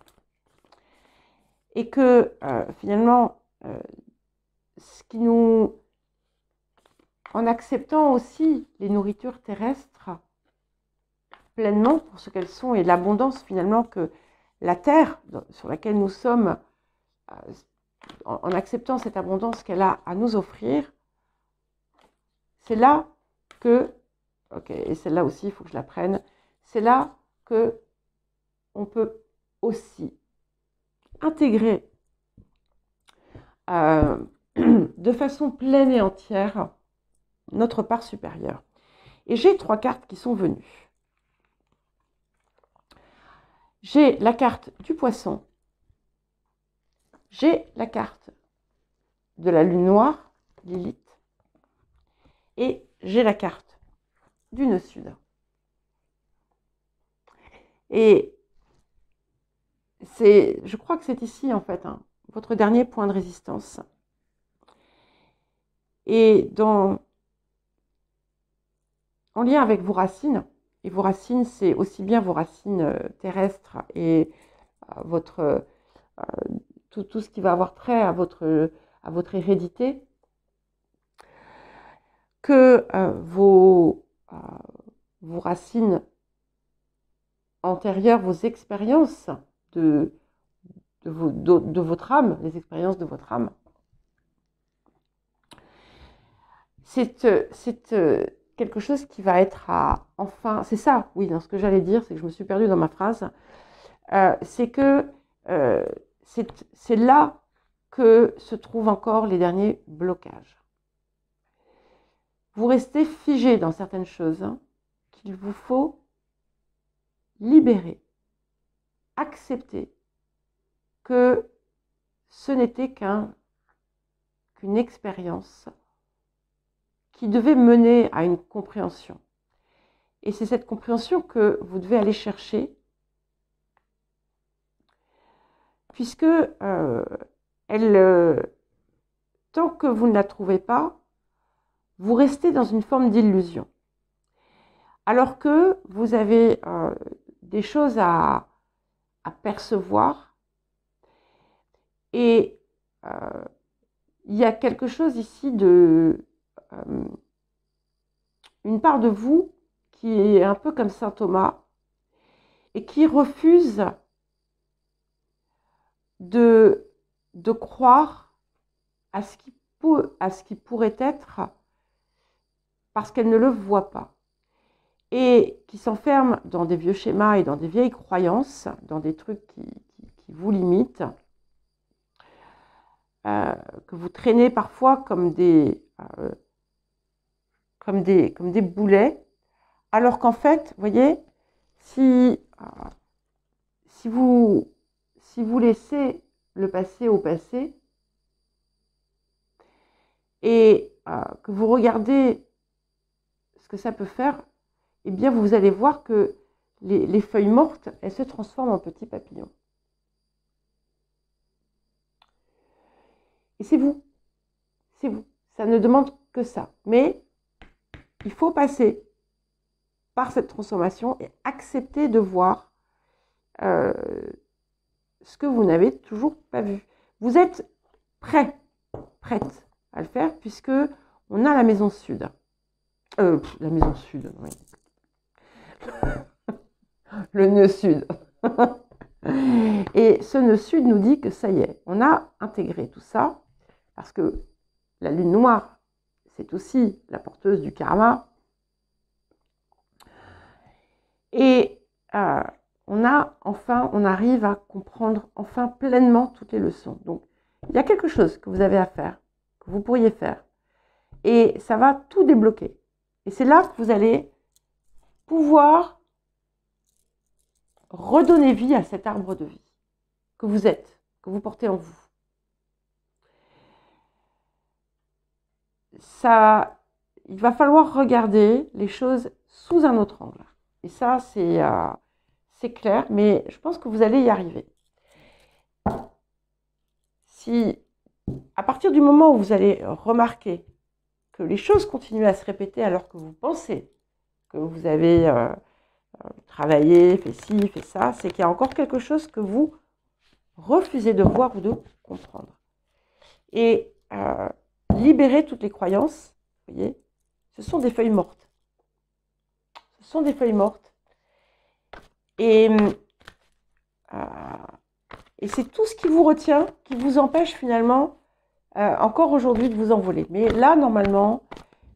Et que finalement, ce qui nous... En acceptant aussi les nourritures terrestres pleinement pour ce qu'elles sont et l'abondance finalement que la terre sur laquelle nous sommes, en acceptant cette abondance qu'elle a à nous offrir, c'est là que, ok, et celle-là aussi, il faut que je la prenne, c'est là que on peut aussi intégrer de façon pleine et entière notre part supérieure. Et j'ai 3 cartes qui sont venues. J'ai la carte du poisson, j'ai la carte de la lune noire, Lilith, et j'ai la carte du nœud sud. Et je crois que c'est ici en fait, votre dernier point de résistance. Et en lien avec vos racines, et vos racines, c'est aussi bien vos racines terrestres et tout ce qui va avoir trait à votre hérédité, que vos racines antérieures, vos expériences de votre âme, les expériences de votre âme, c'est quelque chose qui va être enfin, c'est ça, oui, dans ce que j'allais dire, c'est que je me suis perdue dans ma phrase, c'est que c'est là que se trouvent encore les derniers blocages. Vous restez figé dans certaines choses qu'il vous faut libérer, accepter que ce n'était qu'une expérience qui devait mener à une compréhension. Et c'est cette compréhension que vous devez aller chercher, puisque tant que vous ne la trouvez pas, vous restez dans une forme d'illusion. Alors que vous avez des choses à percevoir et il y a quelque chose ici de une part de vous qui est un peu comme saint Thomas et qui refuse de croire à ce qui pourrait être parce qu'elle ne le voit pas et qui s'enferme dans des vieux schémas et dans des vieilles croyances, dans des trucs qui vous limitent, que vous traînez parfois comme des boulets, alors qu'en fait, vous voyez, si vous laissez le passé au passé et que vous regardez ce que ça peut faire, eh bien vous allez voir que les feuilles mortes, elles se transforment en petits papillons. Et c'est vous. Ça ne demande que ça. Mais il faut passer par cette transformation et accepter de voir ce que vous n'avez toujours pas vu. Vous êtes prête à le faire puisque on a la maison sud. La maison sud, oui. Le nœud sud. Et ce nœud sud nous dit que ça y est, on a intégré tout ça, parce que la lune noire, c'est aussi la porteuse du karma. Et on arrive à comprendre enfin pleinement toutes les leçons. Donc, il y a quelque chose que vous avez à faire, que vous pourriez faire. Et ça va tout débloquer. Et c'est là que vous allez pouvoir redonner vie à cet arbre de vie que vous êtes, que vous portez en vous. Il va falloir regarder les choses sous un autre angle. Et ça, c'est clair, mais je pense que vous allez y arriver. Si, à partir du moment où vous allez remarquer que les choses continuent à se répéter alors que vous pensez que vous avez travaillé, fait ci, fait ça, c'est qu'il y a encore quelque chose que vous refusez de voir ou de comprendre. Et libérer toutes les croyances, vous voyez, ce sont des feuilles mortes. Ce sont des feuilles mortes. Et c'est tout ce qui vous retient, qui vous empêche finalement, encore aujourd'hui, de vous envoler. Mais là, normalement,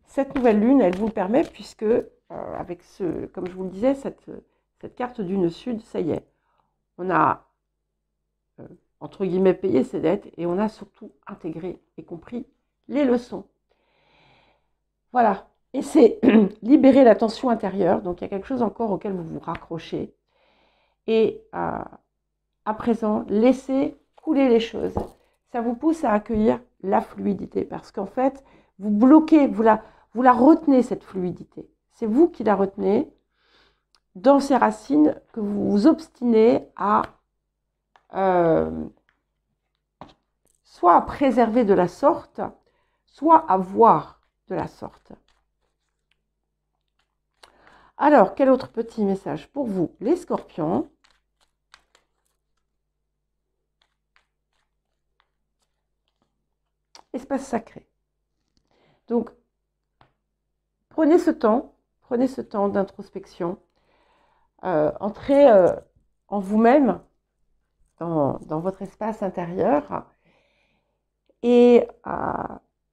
cette nouvelle lune, elle vous le permet, puisque, avec comme je vous le disais, cette carte du nœud sud, ça y est, on a, entre guillemets, payé ses dettes, et on a surtout intégré et compris les leçons. Voilà. Et c'est libérer la tension intérieure. Donc, il y a quelque chose encore auquel vous vous raccrochez. Et à présent, laissez couler les choses. Ça vous pousse à accueillir la fluidité. Parce qu'en fait, vous bloquez, vous la retenez, cette fluidité. C'est vous qui la retenez dans ces racines que vous vous obstinez à soit à préserver de la sorte, soit à voir de la sorte. Alors, quel autre petit message pour vous, les scorpions? Espace sacré. Donc, prenez ce temps d'introspection, entrez en vous-même, dans votre espace intérieur, et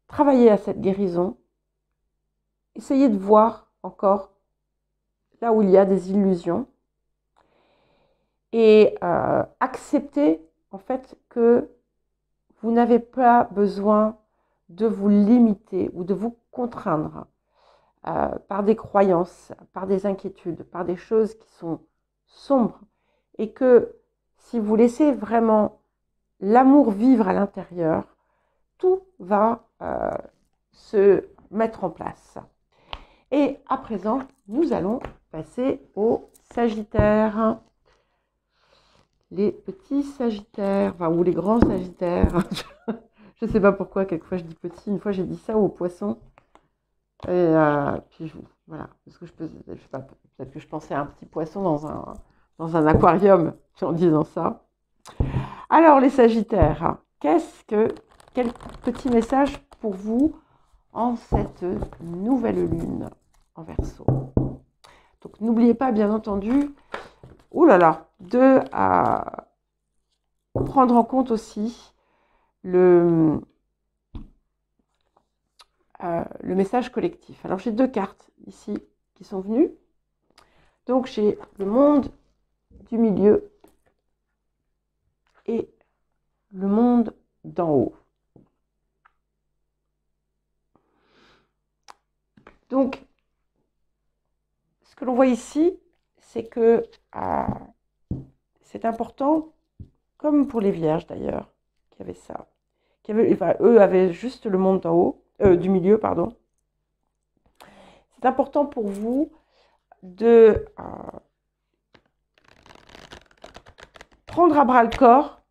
travaillez à cette guérison. Essayez de voir encore là où il y a des illusions, et acceptez en fait que vous n'avez pas besoin de vous limiter ou de vous contraindre par des croyances, par des inquiétudes, par des choses qui sont sombres, et que si vous laissez vraiment l'amour vivre à l'intérieur, tout va se mettre en place. Et à présent, nous allons passer aux Sagittaires. Les petits Sagittaires, enfin, ou les grands Sagittaires. Je ne sais pas pourquoi, quelquefois je dis petit, une fois j'ai dit ça aux Poissons. Et puis voilà, parce que je sais pas, peut-être que je pensais à un petit poisson dans un aquarium en disant ça. Alors les Sagittaires, quel petit message pour vous en cette nouvelle lune en Verseau? Donc n'oubliez pas bien entendu, oh là là, de prendre en compte aussi le message collectif. Alors j'ai 2 cartes ici qui sont venues. Donc j'ai le monde du milieu et le monde d'en haut. Donc ce que l'on voit ici, c'est que c'est important, comme pour les vierges d'ailleurs, qui avaient ça. Eux avaient juste le monde d'en haut, du milieu, pardon. C'est important pour vous de prendre à bras le corps,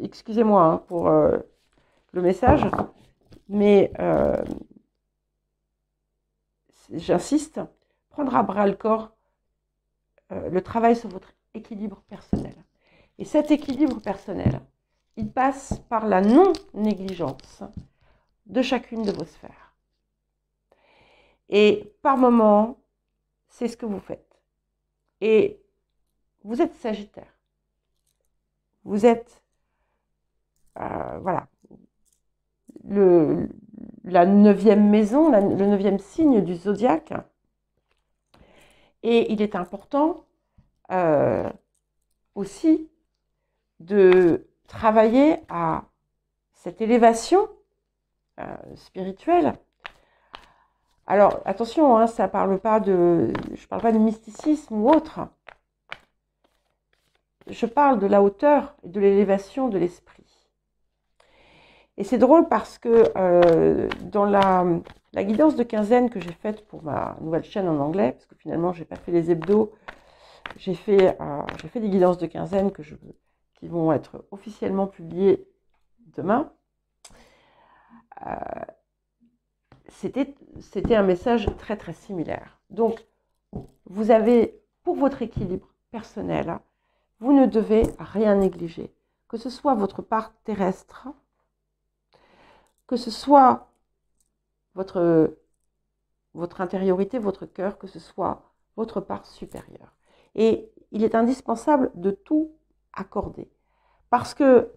excusez-moi hein, pour le message, mais j'insiste, prendre à bras le corps le travail sur votre équilibre personnel. Et cet équilibre personnel, il passe par la non-négligence de chacune de vos sphères. Et par moment, c'est ce que vous faites. Et vous êtes Sagittaire. Vous êtes, voilà, la 9e maison, le 9e signe du zodiaque. Et il est important aussi de travailler à cette élévation spirituelle. Alors attention, hein, ça parle pas je parle pas de mysticisme ou autre. Je parle de la hauteur et de l'élévation de l'esprit. Et c'est drôle parce que dans la guidance de quinzaine que j'ai faite pour ma nouvelle chaîne en anglais, parce que finalement j'ai pas fait les hebdos, j'ai fait des guidances de quinzaine qui vont être officiellement publiées demain. C'était un message très très similaire. Donc, vous avez, pour votre équilibre personnel, vous ne devez rien négliger, que ce soit votre part terrestre, que ce soit votre intériorité, votre cœur, que ce soit votre part supérieure. Et il est indispensable de tout accorder. Parce que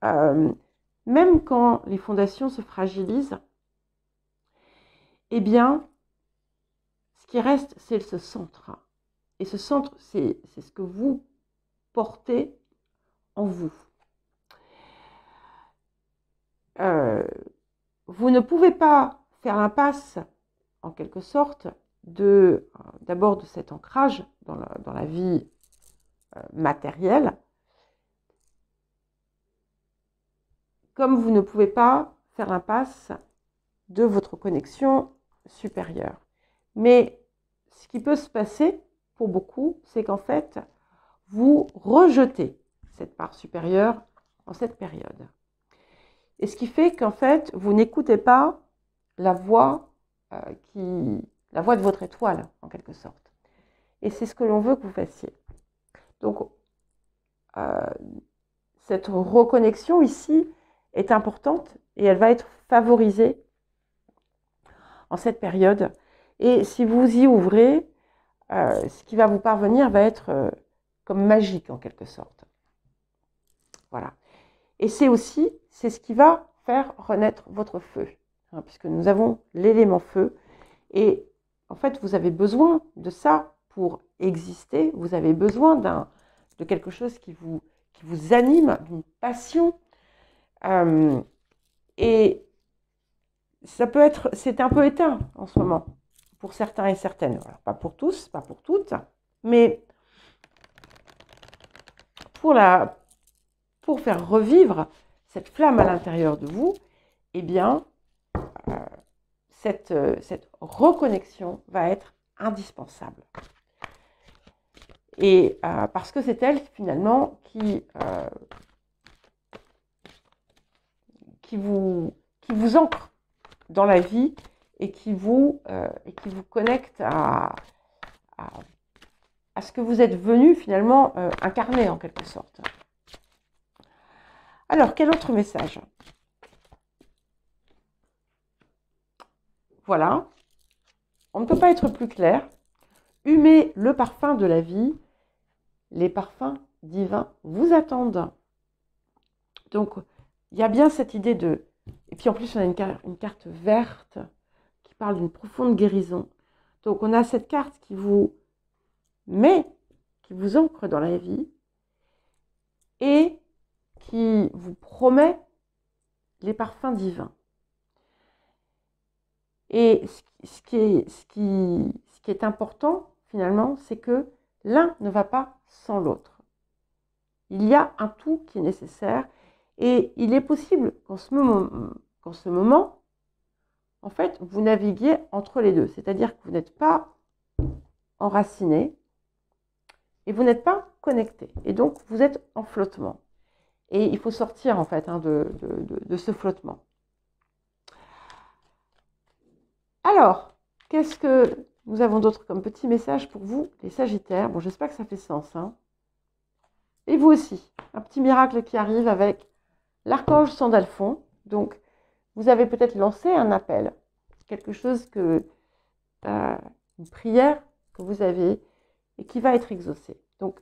même quand les fondations se fragilisent, eh bien, ce qui reste, c'est ce centre. Et ce centre, c'est ce que vous portez en vous. Vous ne pouvez pas faire l'impasse, en quelque sorte, d'abord de cet ancrage dans la vie matérielle, comme vous ne pouvez pas faire l'impasse de votre connexion supérieure. Mais ce qui peut se passer pour beaucoup, c'est qu'en fait, vous rejetez cette part supérieure en cette période. Et ce qui fait qu'en fait, vous n'écoutez pas la voix de votre étoile, en quelque sorte. Et c'est ce que l'on veut que vous fassiez. Donc, cette reconnexion ici est importante et elle va être favorisée en cette période. Et si vous y ouvrez, ce qui va vous parvenir va être comme magique en quelque sorte. Voilà. Et c'est ce qui va faire renaître votre feu, hein, puisque nous avons l'élément feu. Et en fait, vous avez besoin de ça pour exister. Vous avez besoin de quelque chose qui vous anime, d'une passion. Et c'est un peu éteint en ce moment, pour certains et certaines. Alors, pas pour tous, pas pour toutes, mais pour faire revivre cette flamme à l'intérieur de vous, eh bien, cette reconnexion va être indispensable. Et parce que c'est elle, finalement, qui vous ancre dans la vie et qui vous connecte à ce que vous êtes venu finalement incarner en quelque sorte. Alors, quel autre message? Voilà, on ne peut pas être plus clair. Humez le parfum de la vie, les parfums divins vous attendent. Donc, il y a bien cette idée de... Et puis en plus, on a une carte verte qui parle d'une profonde guérison. Donc, on a cette carte qui vous ancre dans la vie et qui vous promet les parfums divins. Et ce qui est important, finalement, c'est que l'un ne va pas sans l'autre. Il y a un tout qui est nécessaire et il est possible qu'en ce moment, en fait, vous naviguiez entre les deux. C'est-à-dire que vous n'êtes pas enraciné et vous n'êtes pas connecté. Et donc, vous êtes en flottement. Et il faut sortir, en fait, de ce flottement. Alors, qu'est-ce que nous avons d'autre comme petit message pour vous, les Sagittaires? Bon, j'espère que ça fait sens. Hein. Et vous aussi, un petit miracle qui arrive avec l'archange Sandalphon. Donc, vous avez peut-être lancé un appel, quelque chose une prière que vous avez et qui va être exaucée. Donc,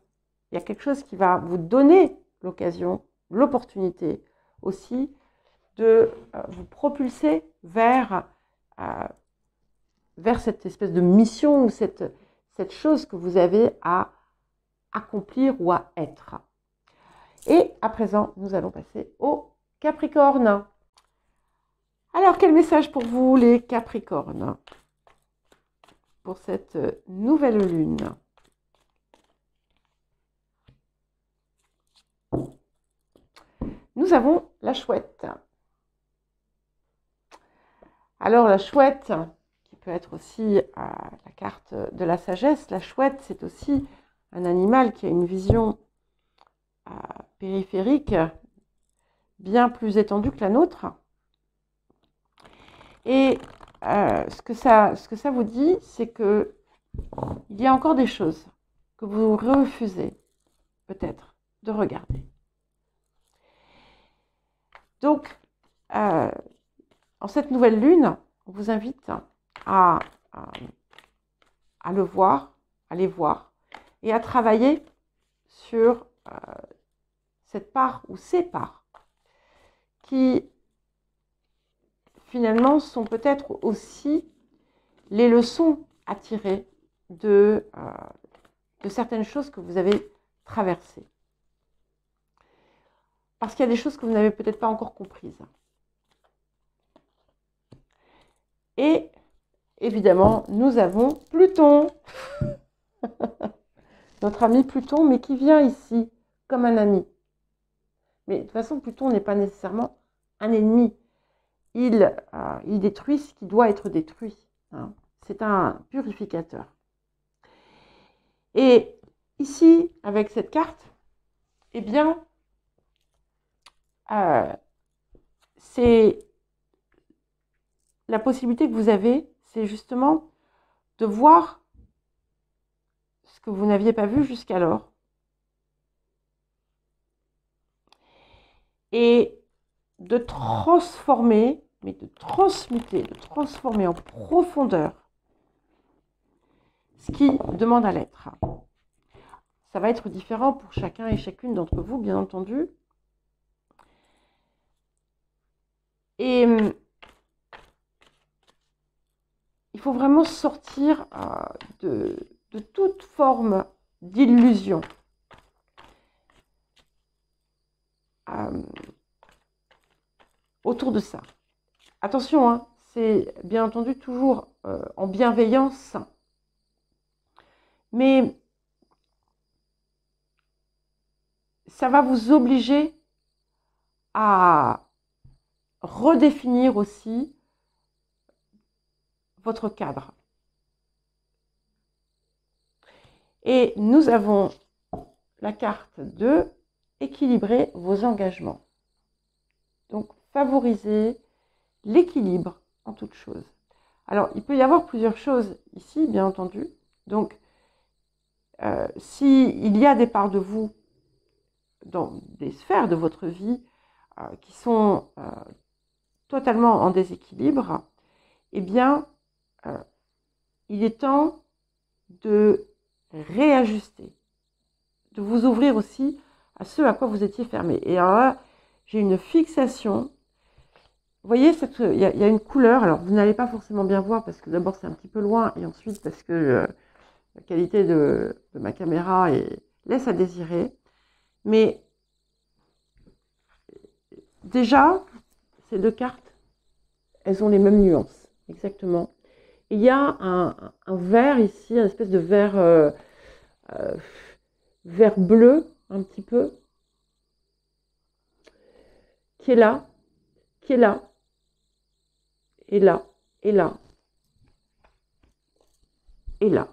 il y a quelque chose qui va vous donner l'occasion, l'opportunité aussi de vous propulser vers cette espèce de mission ou cette chose que vous avez à accomplir ou à être. Et à présent, nous allons passer au Capricorne. Alors, quel message pour vous, les Capricornes, pour cette nouvelle lune? Nous avons la chouette. Alors, la chouette, qui peut être aussi la carte de la sagesse, la chouette, c'est aussi un animal qui a une vision périphérique bien plus étendue que la nôtre. Et ce que ça vous dit, c'est que il y a encore des choses que vous refusez peut-être de regarder. Donc, en cette nouvelle lune, on vous invite à le voir, à les voir, et à travailler sur cette part ou ces parts qui finalement sont peut-être aussi les leçons à tirer de certaines choses que vous avez traversées. Parce qu'il y a des choses que vous n'avez peut-être pas encore comprises. Et évidemment, nous avons Pluton, notre ami Pluton, mais qui vient ici comme un ami. Mais de toute façon, Pluton n'est pas nécessairement un ennemi. Il détruit ce qui doit être détruit. Hein. C'est un purificateur. Et ici, avec cette carte, eh bien, c'est la possibilité que vous avez, c'est justement de voir ce que vous n'aviez pas vu jusqu'alors. Et de transformer, mais de transmuter, de transformer en profondeur ce qui demande à l'être. Ça va être différent pour chacun et chacune d'entre vous, bien entendu. Et il faut vraiment sortir de toute forme d'illusion. Autour de ça. Attention, hein, c'est bien entendu toujours en bienveillance, mais ça va vous obliger à redéfinir aussi votre cadre. Et nous avons la carte de équilibrer vos engagements. Donc, favoriser l'équilibre en toute chose. Alors, il peut y avoir plusieurs choses ici, bien entendu. Donc, s'il y a des parts de vous dans des sphères de votre vie qui sont totalement en déséquilibre, eh bien, il est temps de réajuster, de vous ouvrir aussi à ce à quoi vous étiez fermé. Et alors là, j'ai une fixation. Vous voyez, il y a une couleur. Alors, vous n'allez pas forcément bien voir parce que d'abord, c'est un petit peu loin et ensuite parce que la qualité de ma caméra laisse à désirer. Mais déjà, ces deux cartes, elles ont les mêmes nuances, exactement. Et il y a un vert ici, une espèce de vert, vert bleu, un petit peu, qui est là, et là, et là, et là.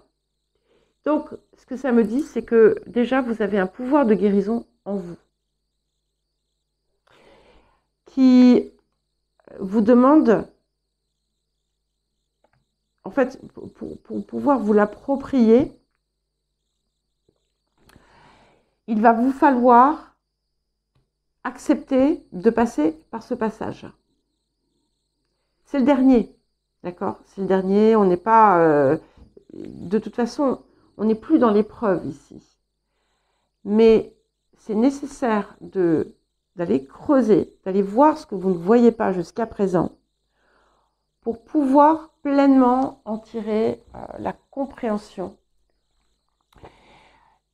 Donc, ce que ça me dit, c'est que déjà, vous avez un pouvoir de guérison en vous qui vous demande, en fait, pour pouvoir vous l'approprier, il va vous falloir accepter de passer par ce passage. C'est le dernier, d'accord? C'est le dernier, on n'est pas... de toute façon, on n'est plus dans l'épreuve ici. Mais c'est nécessaire d'aller creuser, d'aller voir ce que vous ne voyez pas jusqu'à présent pour pouvoir pleinement en tirer la compréhension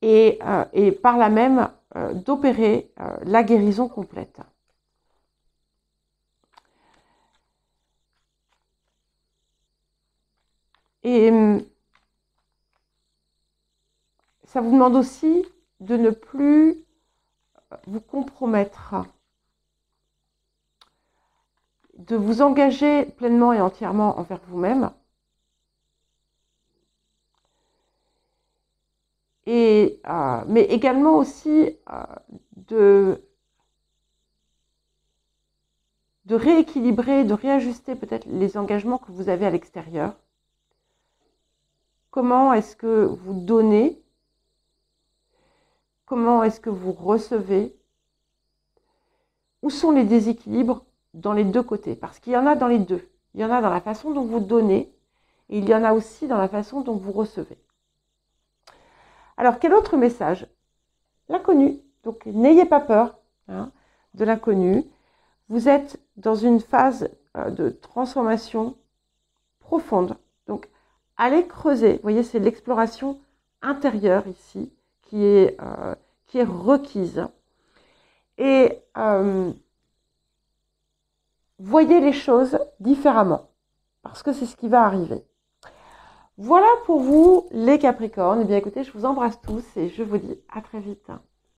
et par là même d'opérer la guérison complète. Et ça vous demande aussi de ne plus vous compromettre, de vous engager pleinement et entièrement envers vous-même mais également aussi de rééquilibrer, de réajuster peut-être les engagements que vous avez à l'extérieur. Comment est-ce que vous donnez? Comment est-ce que vous recevez? Où sont les déséquilibres dans les deux côtés? Parce qu'il y en a dans les deux. Il y en a dans la façon dont vous donnez et il y en a aussi dans la façon dont vous recevez. Alors, quel autre message? L'inconnu. Donc, n'ayez pas peur de l'inconnu. Vous êtes dans une phase de transformation profonde. Donc, allez creuser. Vous voyez, c'est l'exploration intérieure ici qui est requise. Et voyez les choses différemment, parce que c'est ce qui va arriver. Voilà pour vous, les Capricornes. Eh bien, écoutez, je vous embrasse tous et je vous dis à très vite.